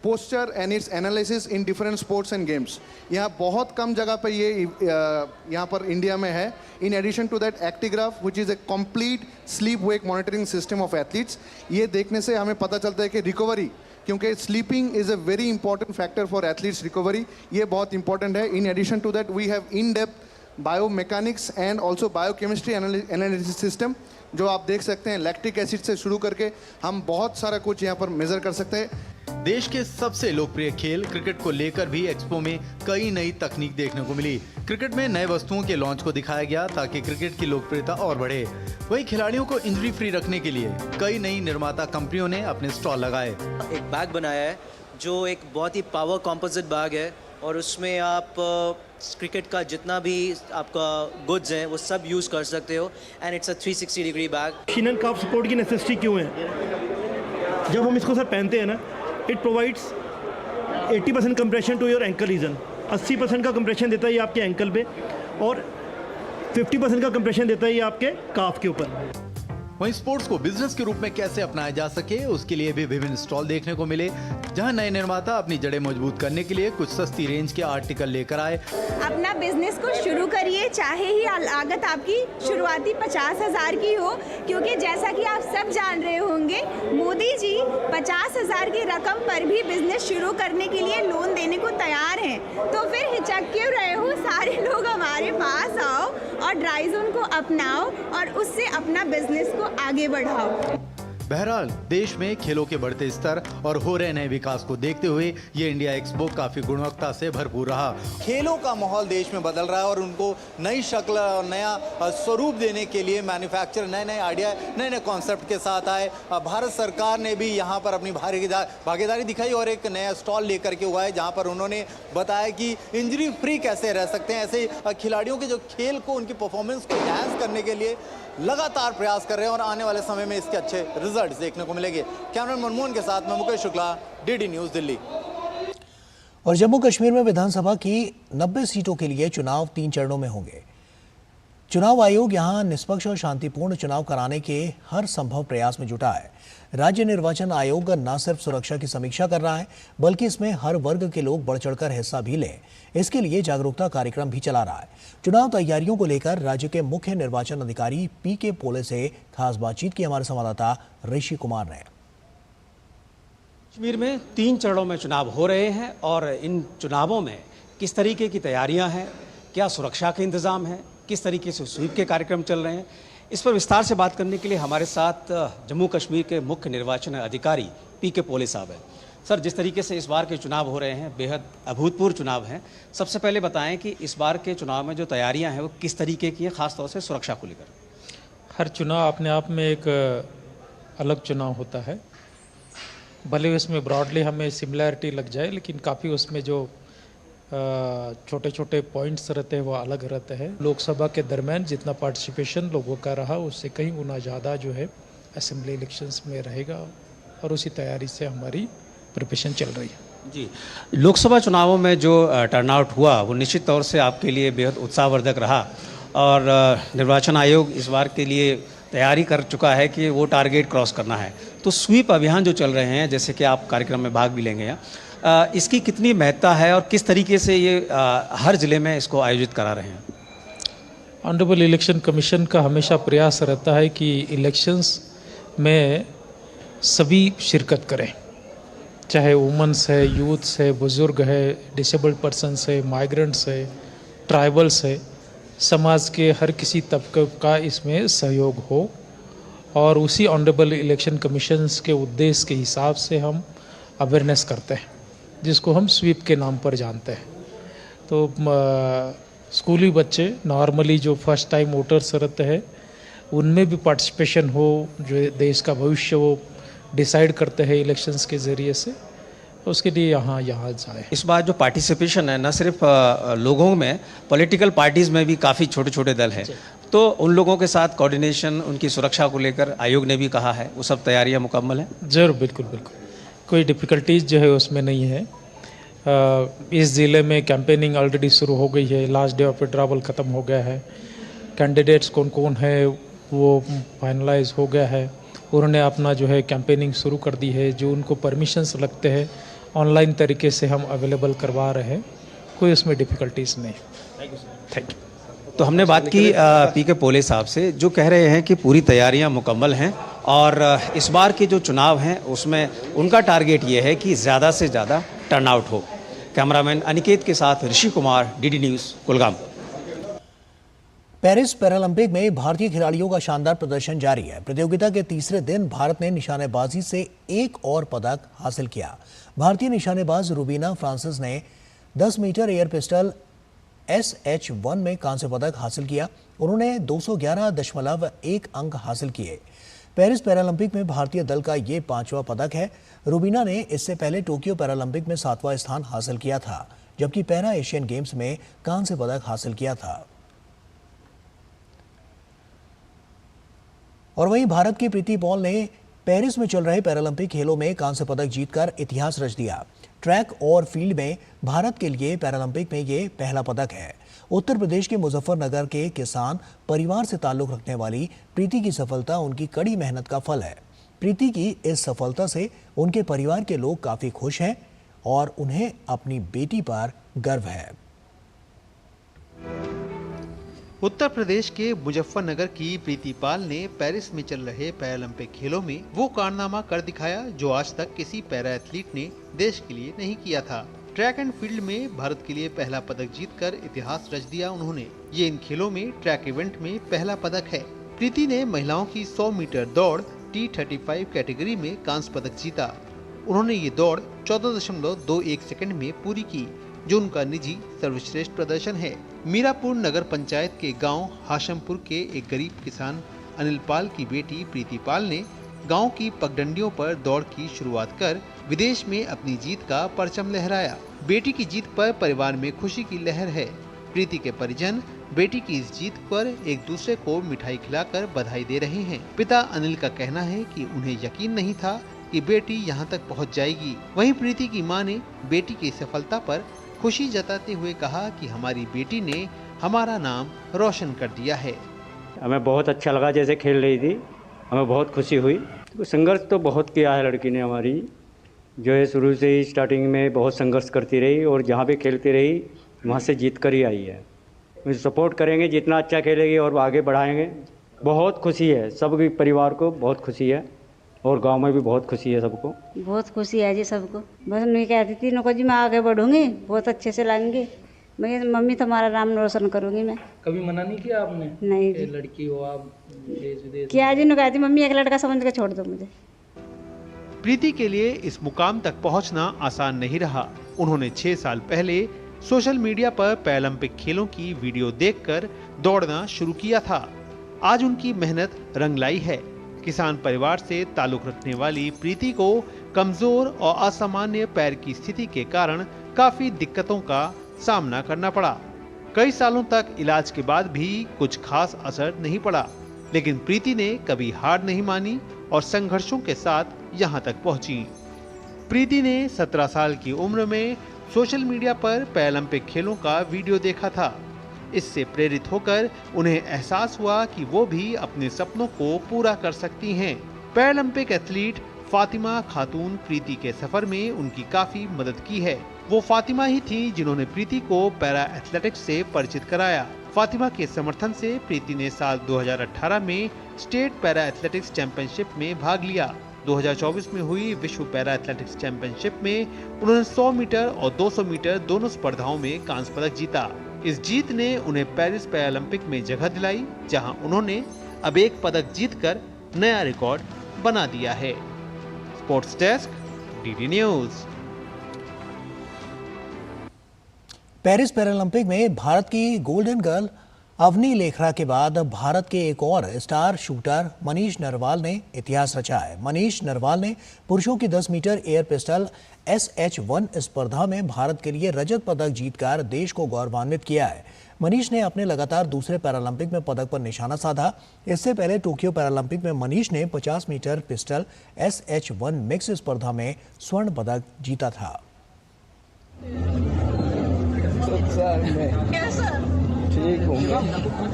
posture and its analysis in different sports and games. यहाँ बहुत कम जगह पे ये यहाँ पर India में है. In addition to that, Actigraph, which is a complete sleep wake monitoring system of athletes. ये देखने से हमें पता चलता है कि रिकवरी, क्योंकि sleeping is a very important factor for athletes recovery, ये बहुत इंपॉर्टेंट है. In addition to that we have in depth biomechanics and also biochemistry analysis system, जो आप देख सकते हैं लैक्टिक एसिड से शुरू करके हम बहुत सारा कुछ यहाँ पर मेजर कर सकते हैं. देश के सबसे लोकप्रिय खेल क्रिकेट को लेकर भी एक्सपो में कई नई तकनीक देखने को मिली. क्रिकेट में नए वस्तुओं के लॉन्च को दिखाया गया ताकि क्रिकेट की लोकप्रियता और बढ़े. वहीं खिलाड़ियों को इंजरी फ्री रखने के लिए कई नई निर्माता कंपनियों ने अपने स्टॉल लगाए. एक बैग बनाया है जो एक बहुत ही पावर कॉम्पोजिट बैग है, और उसमें आप क्रिकेट का जितना भी आपका गुड्स हैं वो सब यूज़ कर सकते हो, and it's a 360 degree bag. Shin and calf support की नेसेसिटी क्यों है? जब हम इसको सर पहनते हैं ना, it provides 80% compression to your ankle region. 80% का कंप्रेशन देता है ये आपके एंकल पे, और 50% का कंप्रेशन देता है ये आपके काफ के ऊपर. वहीं स्पोर्ट्स को बिजनेस के रूप में कैसे अपनाया जा सके, उसके लिए भी विभिन्न स्टॉल देखने को मिले, जहां नए निर्माता अपनी जड़ें मजबूत करने के लिए कुछ सस्ती रेंज के आर्टिकल लेकर आए. अपना बिजनेस को शुरू करिए, चाहे ही लागत आपकी शुरुआती 50,000 की हो, क्योंकि जैसा कि आप सब जान रहे होंगे, मोदी जी 50,000 की रकम पर भी बिजनेस शुरू करने के लिए लोन देने को तैयार हैं. तो फिर हिचक क्यों रहे हो? सारे लोग हमारे पास आओ और ड्राई जोन को अपनाओ और उससे अपना बिजनेस को आगे बढ़ाओ. बहरहाल देश में खेलों के बढ़ते स्तर और हो रहे नए विकास को देखते हुए ये इंडिया एक्सपो काफी गुणवत्ता से भरपूर रहा. खेलों का माहौल देश में बदल रहा है और उनको नई शक्ल और नया स्वरूप देने के लिए मैन्युफैक्चरर नए आइडिया, नए कॉन्सेप्ट के साथ आए. भारत सरकार ने भी यहाँ पर अपनी भागीदारी दिखाई और एक नया स्टॉल लेकर के हुआ है, जहाँ पर उन्होंने बताया कि इंजरी फ्री कैसे रह सकते हैं. ऐसे खिलाड़ियों के जो खेल को, उनकी परफॉर्मेंस को एनहांस करने के लिए लगातार प्रयास कर रहे हैं और आने वाले समय में इसके अच्छे रिजल्ट्स देखने को मिलेंगे. कैमरामैन मनमोहन के साथ मैं मुकेश शुक्ला, डीडी न्यूज़ दिल्ली. और जम्मू कश्मीर में विधानसभा की 90 सीटों के लिए चुनाव 3 चरणों में होंगे. चुनाव आयोग यहां निष्पक्ष और शांतिपूर्ण चुनाव कराने के हर संभव प्रयास में जुटा है. राज्य निर्वाचन आयोग न सिर्फ सुरक्षा की समीक्षा कर रहा है, बल्कि इसमें हर वर्ग के लोग बढ़ चढ़कर हिस्सा भी लें, इसके लिए जागरूकता कार्यक्रम भी चला रहा है. चुनाव तैयारियों को लेकर राज्य के मुख्य निर्वाचन अधिकारी पीके पोले से खास बातचीत की हमारे संवाददाता ऋषि कुमार ने. कश्मीर में 3 चरणों में चुनाव हो रहे हैं और इन चुनावों में किस तरीके की तैयारियां हैं, क्या सुरक्षा के इंतजाम है, किस तरीके से स्वीप के कार्यक्रम चल रहे हैं, इस पर विस्तार से बात करने के लिए हमारे साथ जम्मू कश्मीर के मुख्य निर्वाचन अधिकारी पीके पोले साहब हैं. सर, जिस तरीके से इस बार के चुनाव हो रहे हैं, बेहद अभूतपूर्व चुनाव हैं, सबसे पहले बताएं कि इस बार के चुनाव में जो तैयारियां हैं वो किस तरीके की हैं, खासतौर से सुरक्षा को लेकर. हर चुनाव अपने आप में एक अलग चुनाव होता है, भले उसमें ब्रॉडली हमें सिमिलैरिटी लग जाए, लेकिन काफ़ी उसमें जो छोटे छोटे पॉइंट्स रहते हैं वो अलग रहते हैं. लोकसभा के दरमियान जितना पार्टिसिपेशन लोगों का रहा, उससे कहीं गुना ज़्यादा जो है असेंबली इलेक्शंस में रहेगा, और उसी तैयारी से हमारी प्रिपरेशन चल रही है. जी, लोकसभा चुनावों में जो टर्नआउट हुआ वो निश्चित तौर से आपके लिए बेहद उत्साहवर्धक रहा, और निर्वाचन आयोग इस बार के लिए तैयारी कर चुका है कि वो टारगेट क्रॉस करना है। तो स्वीप अभियान जो चल रहे हैं, जैसे कि आप कार्यक्रम में भाग भी लेंगे यहाँ, इसकी कितनी महत्ता है और किस तरीके से ये हर ज़िले में इसको आयोजित करा रहे हैं? ऑनरेबल इलेक्शन कमीशन का हमेशा प्रयास रहता है कि इलेक्शंस में सभी शिरकत करें, चाहे वुमेंस है, यूथ्स है, बुज़ुर्ग है, डिसेबल्ड पर्सनस है, माइग्रेंट्स है, ट्राइबल्स है, समाज के हर किसी तबके का इसमें सहयोग हो। और उसी ऑनरेबल इलेक्शन कमीशंस के उद्देश्य के हिसाब से हम अवेयरनेस करते हैं, जिसको हम स्वीप के नाम पर जानते हैं। तो स्कूली बच्चे नॉर्मली जो फर्स्ट टाइम वोटर्स रहते हैं, उनमें भी पार्टिसिपेशन हो, जो देश का भविष्य वो डिसाइड करते हैं इलेक्शंस के ज़रिए से, उसके लिए यहाँ जाए। इस बार जो पार्टिसिपेशन है, न सिर्फ लोगों में, पॉलिटिकल पार्टीज़ में भी काफ़ी छोटे छोटे दल हैं, तो उन लोगों के साथ कोऑर्डिनेशन, उनकी सुरक्षा को लेकर आयोग ने भी कहा है, वो सब तैयारियां मुकम्मल हैं? जरूर, बिल्कुल बिल्कुल, कोई डिफ़िकल्टीज जो है उसमें नहीं है। इस ज़िले में कैंपेनिंग ऑलरेडी शुरू हो गई है, लास्ट डे ऑफ विड्रॉवल ख़त्म हो गया है, कैंडिडेट्स कौन कौन है वो फाइनलाइज हो गया है, उन्होंने अपना जो है कैंपेनिंग शुरू कर दी है। जो उनको परमिशंस लगते हैं ऑनलाइन तरीके से हम अवेलेबल करवा रहे हैं, कोई उसमें डिफ़िकल्टीज नहीं। Thank you. तो हमने बात की पी के पोले साहब से, जो कह रहे हैं कि पूरी तैयारियां मुकम्मल हैं और इस बार के जो चुनाव हैं उसमें उनका टारगेट ये है कि ज़्यादा से ज़्यादा टर्नआउट हो। कैमरामैन अनिकेत के साथ Rishi Kumar, DD news, Kulgam. Paris Paralympic में भारतीय खिलाड़ियों का शानदार प्रदर्शन जारी है। प्रतियोगिता के तीसरे दिन भारत ने निशानेबाजी से एक और पदक हासिल किया। भारतीय निशानेबाज रुबीना फ्रांसिस ने 10 मीटर एयर पिस्टल SH1 में कांस्य पदक हासिल किया। उन्होंने 211.1 अंक हासिल किए। पेरिस पैरालंपिक में भारतीय दल का ये 5वां पदक है। रुबीना ने इससे पहले टोक्यो पैरालंपिक में 7वां स्थान हासिल किया था, जबकि पैरा एशियन गेम्स में कांस्य पदक हासिल किया था। और वहीं भारत की प्रीति पॉल ने पेरिस में चल रहे पैरालंपिक खेलों में कांस्य पदक जीतकर इतिहास रच दिया। ट्रैक और फील्ड में भारत के लिए पैरालंपिक में ये पहला पदक है। उत्तर प्रदेश के मुजफ्फरनगर के किसान परिवार से ताल्लुक रखने वाली प्रीति की सफलता उनकी कड़ी मेहनत का फल है। प्रीति की इस सफलता से उनके परिवार के लोग काफी खुश हैं और उन्हें अपनी बेटी पर गर्व है। उत्तर प्रदेश के मुजफ्फरनगर की प्रीति पाल ने पेरिस में चल रहे पैरालंपिक खेलों में वो कारनामा कर दिखाया जो आज तक किसी पैरा एथलीट ने देश के लिए नहीं किया था। ट्रैक एंड फील्ड में भारत के लिए पहला पदक जीतकर इतिहास रच दिया उन्होंने। ये इन खेलों में ट्रैक इवेंट में पहला पदक है। प्रीति ने महिलाओं की 100 मीटर दौड़ T35 कैटेगरी में कांस्य पदक जीता। उन्होंने ये दौड़ 14.21 सेकंड में पूरी की, जो उनका निजी सर्वश्रेष्ठ प्रदर्शन है। मीरापुर नगर पंचायत के गांव हाशमपुर के एक गरीब किसान अनिल पाल की बेटी प्रीति पाल ने गांव की पगडंडियों पर दौड़ की शुरुआत कर विदेश में अपनी जीत का परचम लहराया। बेटी की जीत पर परिवार में खुशी की लहर है। प्रीति के परिजन बेटी की इस जीत पर एक दूसरे को मिठाई खिलाकर बधाई दे रहे हैं। पिता अनिल का कहना है कि उन्हें यकीन नहीं था कि बेटी यहां तक पहुंच जाएगी। वहीं प्रीति की मां ने बेटी की सफलता पर खुशी जताते हुए कहा कि हमारी बेटी ने हमारा नाम रोशन कर दिया है। हमें बहुत अच्छा लगा जैसे खेल रही थी, हमें बहुत खुशी हुई। तो संघर्ष तो बहुत किया है लड़की ने हमारी, जो है शुरू से ही स्टार्टिंग में बहुत संघर्ष करती रही और जहाँ भी खेलती रही वहाँ से जीत कर ही आई है। मुझे सपोर्ट करेंगे, जितना अच्छा खेलेगी और आगे बढ़ाएंगे। बहुत खुशी है, सबके परिवार को बहुत खुशी है और गांव में भी बहुत खुशी है सबको। बहुत खुशी है जी सबको। बस मैं कहती थी नको जी मैं आगे बढ़ूंगी, बहुत अच्छे से लाएंगे, मैं मम्मी तुम्हारा नाम रोशन करूंगी। मैं कभी मना नहीं किया आपने? नहीं जी। लड़की हो आप, देश विदेश क्या जी, कहती मम्मी एक लड़का समझ के छोड़ दो मुझे। प्रीति के लिए इस मुकाम तक पहुंचना आसान नहीं रहा। उन्होंने 6 साल पहले सोशल मीडिया पर पैरालंपिक खेलों की वीडियो देखकर दौड़ना शुरू किया था। आज उनकी मेहनत रंग लाई है। किसान परिवार से ताल्लुक रखने वाली प्रीति को कमजोर और असामान्य पैर की स्थिति के कारण काफी दिक्कतों का सामना करना पड़ा। कई सालों तक इलाज के बाद भी कुछ खास असर नहीं पड़ा, लेकिन प्रीति ने कभी हार नहीं मानी और संघर्षों के साथ यहां तक पहुंची। प्रीति ने 17 साल की उम्र में सोशल मीडिया पर पैरालंपिक खेलों का वीडियो देखा था। इससे प्रेरित होकर उन्हें एहसास हुआ कि वो भी अपने सपनों को पूरा कर सकती हैं। पैरालंपिक एथलीट फातिमा खातून प्रीति के सफर में उनकी काफी मदद की है। वो फातिमा ही थी जिन्होंने प्रीति को पैरा एथलेटिक्स से परिचित कराया। फातिमा के समर्थन से प्रीति ने साल 2018 में स्टेट पैरा एथलेटिक्स चैंपियनशिप में भाग लिया। 2024 में हुई विश्व पैरा एथलेटिक्स चैंपियनशिप में उन्होंने 100 मीटर और 200 मीटर दोनों स्पर्धाओं में कांस्य पदक जीता। इस जीत ने उन्हें पेरिस पैरालंपिक में जगह दिलाई, जहां उन्होंने अब एक पदक जीतकर नया रिकॉर्ड बना दिया है। Sports desk, DD news. Paris Paralympic में भारत की गोल्डन गर्ल अवनी लेखरा के बाद भारत के एक और स्टार शूटर मनीष नरवाल ने इतिहास रचा है। मनीष नरवाल ने पुरुषों की 10 मीटर एयर पिस्टल SH1 स्पर्धा में भारत के लिए रजत पदक जीतकर देश को गौरवान्वित किया है। मनीष ने अपने लगातार दूसरे पैरालंपिक में पदक पर निशाना साधा। इससे पहले टोक्यो पैरालंपिक में मनीष ने 50 मीटर पिस्टल SH1 मिक्स स्पर्धा में स्वर्ण पदक जीता था।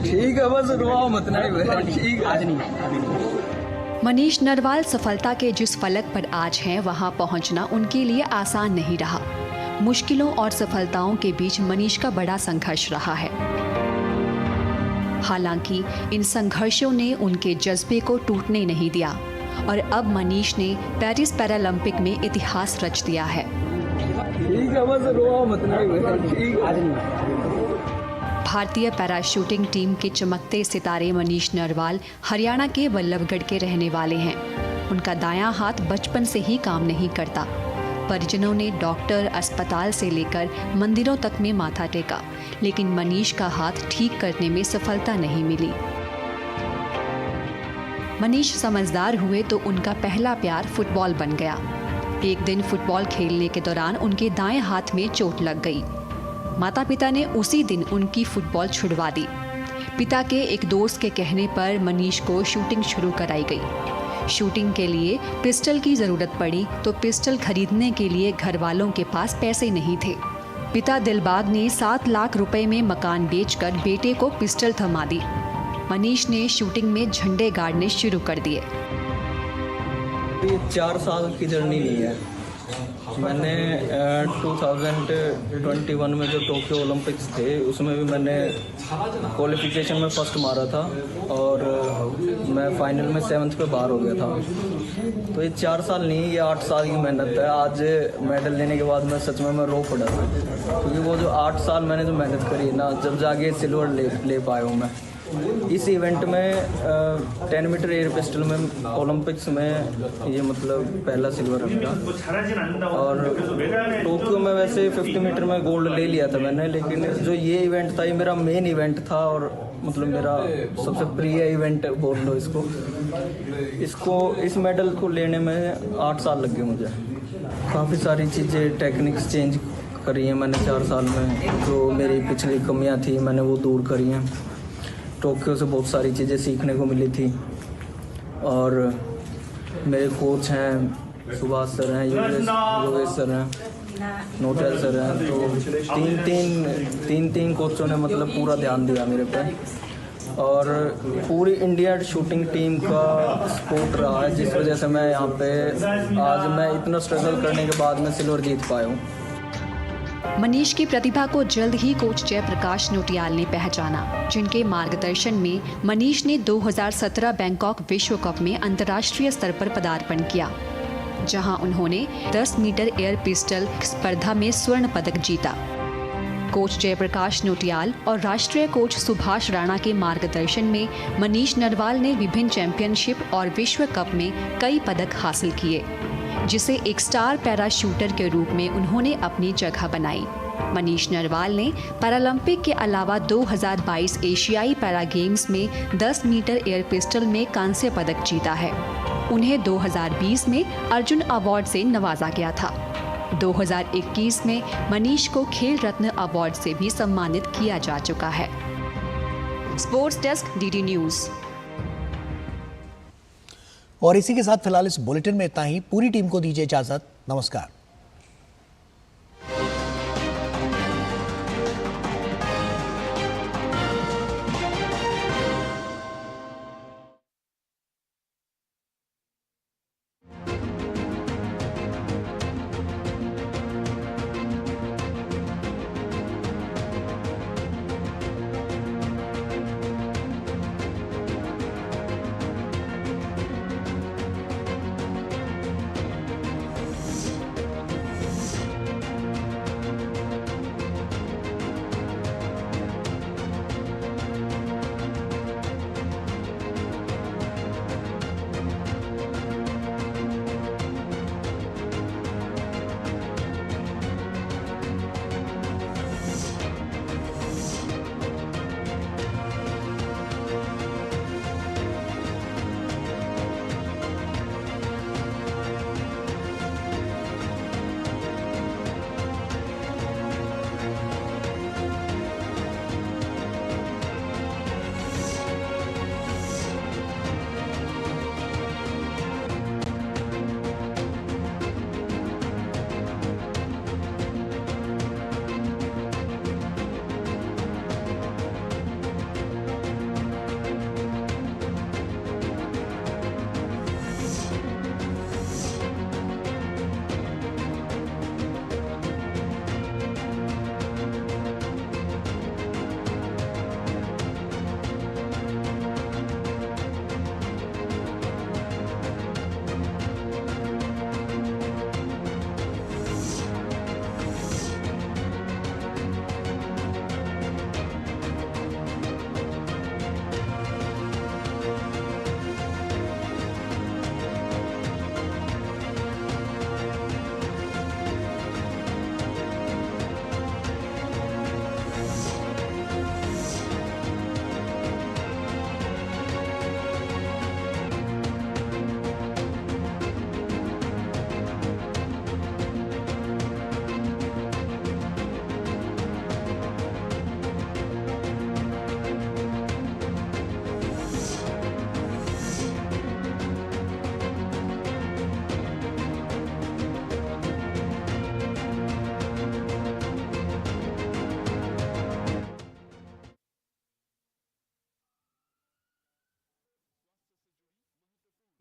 ठीक है, बस रोओ मत ठीक है। मनीष नरवाल सफलता के जिस फलक पर आज हैं, वहां पहुंचना उनके लिए आसान नहीं रहा। मुश्किलों और सफलताओं के बीच मनीष का बड़ा संघर्ष रहा है। हालांकि इन संघर्षों ने उनके जज्बे को टूटने नहीं दिया और अब मनीष ने पेरिस पैरालंपिक में इतिहास रच दिया है। ठीक है, बस रोओ मत ठीक है। भारतीय पैरा शूटिंग टीम के चमकते सितारे मनीष नरवाल हरियाणा के बल्लभगढ़ के रहने वाले हैं। उनका दायां हाथ बचपन से ही काम नहीं करता। परिजनों ने डॉक्टर, अस्पताल से लेकर मंदिरों तक में माथा टेका, लेकिन मनीष का हाथ ठीक करने में सफलता नहीं मिली। मनीष समझदार हुए तो उनका पहला प्यार फुटबॉल बन गया। एक दिन फुटबॉल खेलने के दौरान उनके दाएं हाथ में चोट लग गई। माता पिता ने उसी दिन उनकी फुटबॉल छुड़वा दी। पिता के एक दोस्त के कहने पर मनीष को शूटिंग शुरू कराई गई। शूटिंग के लिए पिस्टल की ज़रूरत पड़ी तो पिस्टल खरीदने के लिए घर वालों के पास पैसे नहीं थे। पिता दिलबाग ने 7 लाख रुपए में मकान बेचकर बेटे को पिस्टल थमा दी। मनीष ने शूटिंग में झंडे गाड़ने शुरू कर दिए। 4 साल की जर्नी नहीं है। मैंने 2021 में जो टोक्यो ओलंपिक्स थे उसमें भी मैंने क्वालिफिकेशन में फर्स्ट मारा था और मैं फाइनल में 7th पे बाहर हो गया था। तो ये 4 साल नहीं, ये 8 साल की मेहनत है। आज मेडल लेने के बाद मैं सच में मैं रो पड़ा था, क्योंकि वो जो 8 साल मैंने जो मेहनत करी ना, जब जाके सिल्वर ले पाया हूँ मैं। इस इवेंट में 10 मीटर एयर पिस्टल में ओलंपिक्स में ये मतलब पहला सिल्वर रखा। और टोक्यो में वैसे 50 मीटर में गोल्ड ले लिया था मैंने, लेकिन जो ये इवेंट था ये मेरा मेन इवेंट था और मतलब मेरा सबसे प्रिय इवेंट बोल लो इसको। इस मेडल को लेने में 8 साल लग गए मुझे। काफ़ी सारी चीज़ें, टेक्निक्स चेंज करी हैं मैंने 4 साल में। जो मेरी पिछली कमियां थी मैंने वो दूर करी हैं। टोक्यो से बहुत सारी चीज़ें सीखने को मिली थी। और मेरे कोच हैं, सुभाष सर हैं, योगेश सर हैं, नोटेल सर हैं। तो तीन कोचों ने मतलब पूरा ध्यान दिया मेरे पे। और पूरी इंडिया शूटिंग टीम का सपोर्ट रहा है, जिस वजह से मैं यहाँ पे आज मैं इतना स्ट्रगल करने के बाद मैं सिल्वर जीत पाया हूँ। मनीष की प्रतिभा को जल्द ही कोच जयप्रकाश नोटियाल ने पहचाना, जिनके मार्गदर्शन में मनीष ने 2017 बैंकॉक विश्व कप में अंतर्राष्ट्रीय स्तर पर पदार्पण किया, जहां उन्होंने 10 मीटर एयर पिस्टल स्पर्धा में स्वर्ण पदक जीता। कोच जयप्रकाश नोटियाल और राष्ट्रीय कोच सुभाष राणा के मार्गदर्शन में मनीष नरवाल ने विभिन्न चैंपियनशिप और विश्व कप में कई पदक हासिल किए, जिसे एक स्टार पैरा शूटर के रूप में उन्होंने अपनी जगह बनाई। मनीष नरवाल ने पैरालंपिक के अलावा 2022 एशियाई पैरा गेम्स में 10 मीटर एयर पिस्टल में कांस्य पदक जीता है। उन्हें 2020 में अर्जुन अवार्ड से नवाजा गया था। 2021 में मनीष को खेल रत्न अवार्ड से भी सम्मानित किया जा चुका है। Sports desk, DD news. और इसी के साथ फिलहाल इस बुलेटिन में इतना ही। पूरी टीम को दीजिए इजाजत। नमस्कार।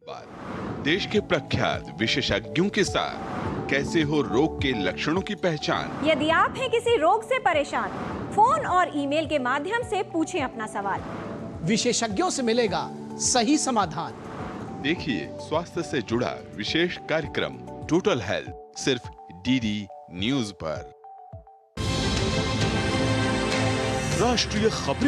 देश के प्रख्यात विशेषज्ञों के साथ कैसे हो रोग के लक्षणों की पहचान। यदि आप हैं किसी रोग से परेशान, फोन और ईमेल के माध्यम से पूछें अपना सवाल। विशेषज्ञों से मिलेगा सही समाधान। देखिए स्वास्थ्य से जुड़ा विशेष कार्यक्रम टोटल हेल्थ सिर्फ डीडी न्यूज पर। राष्ट्रीय खबरें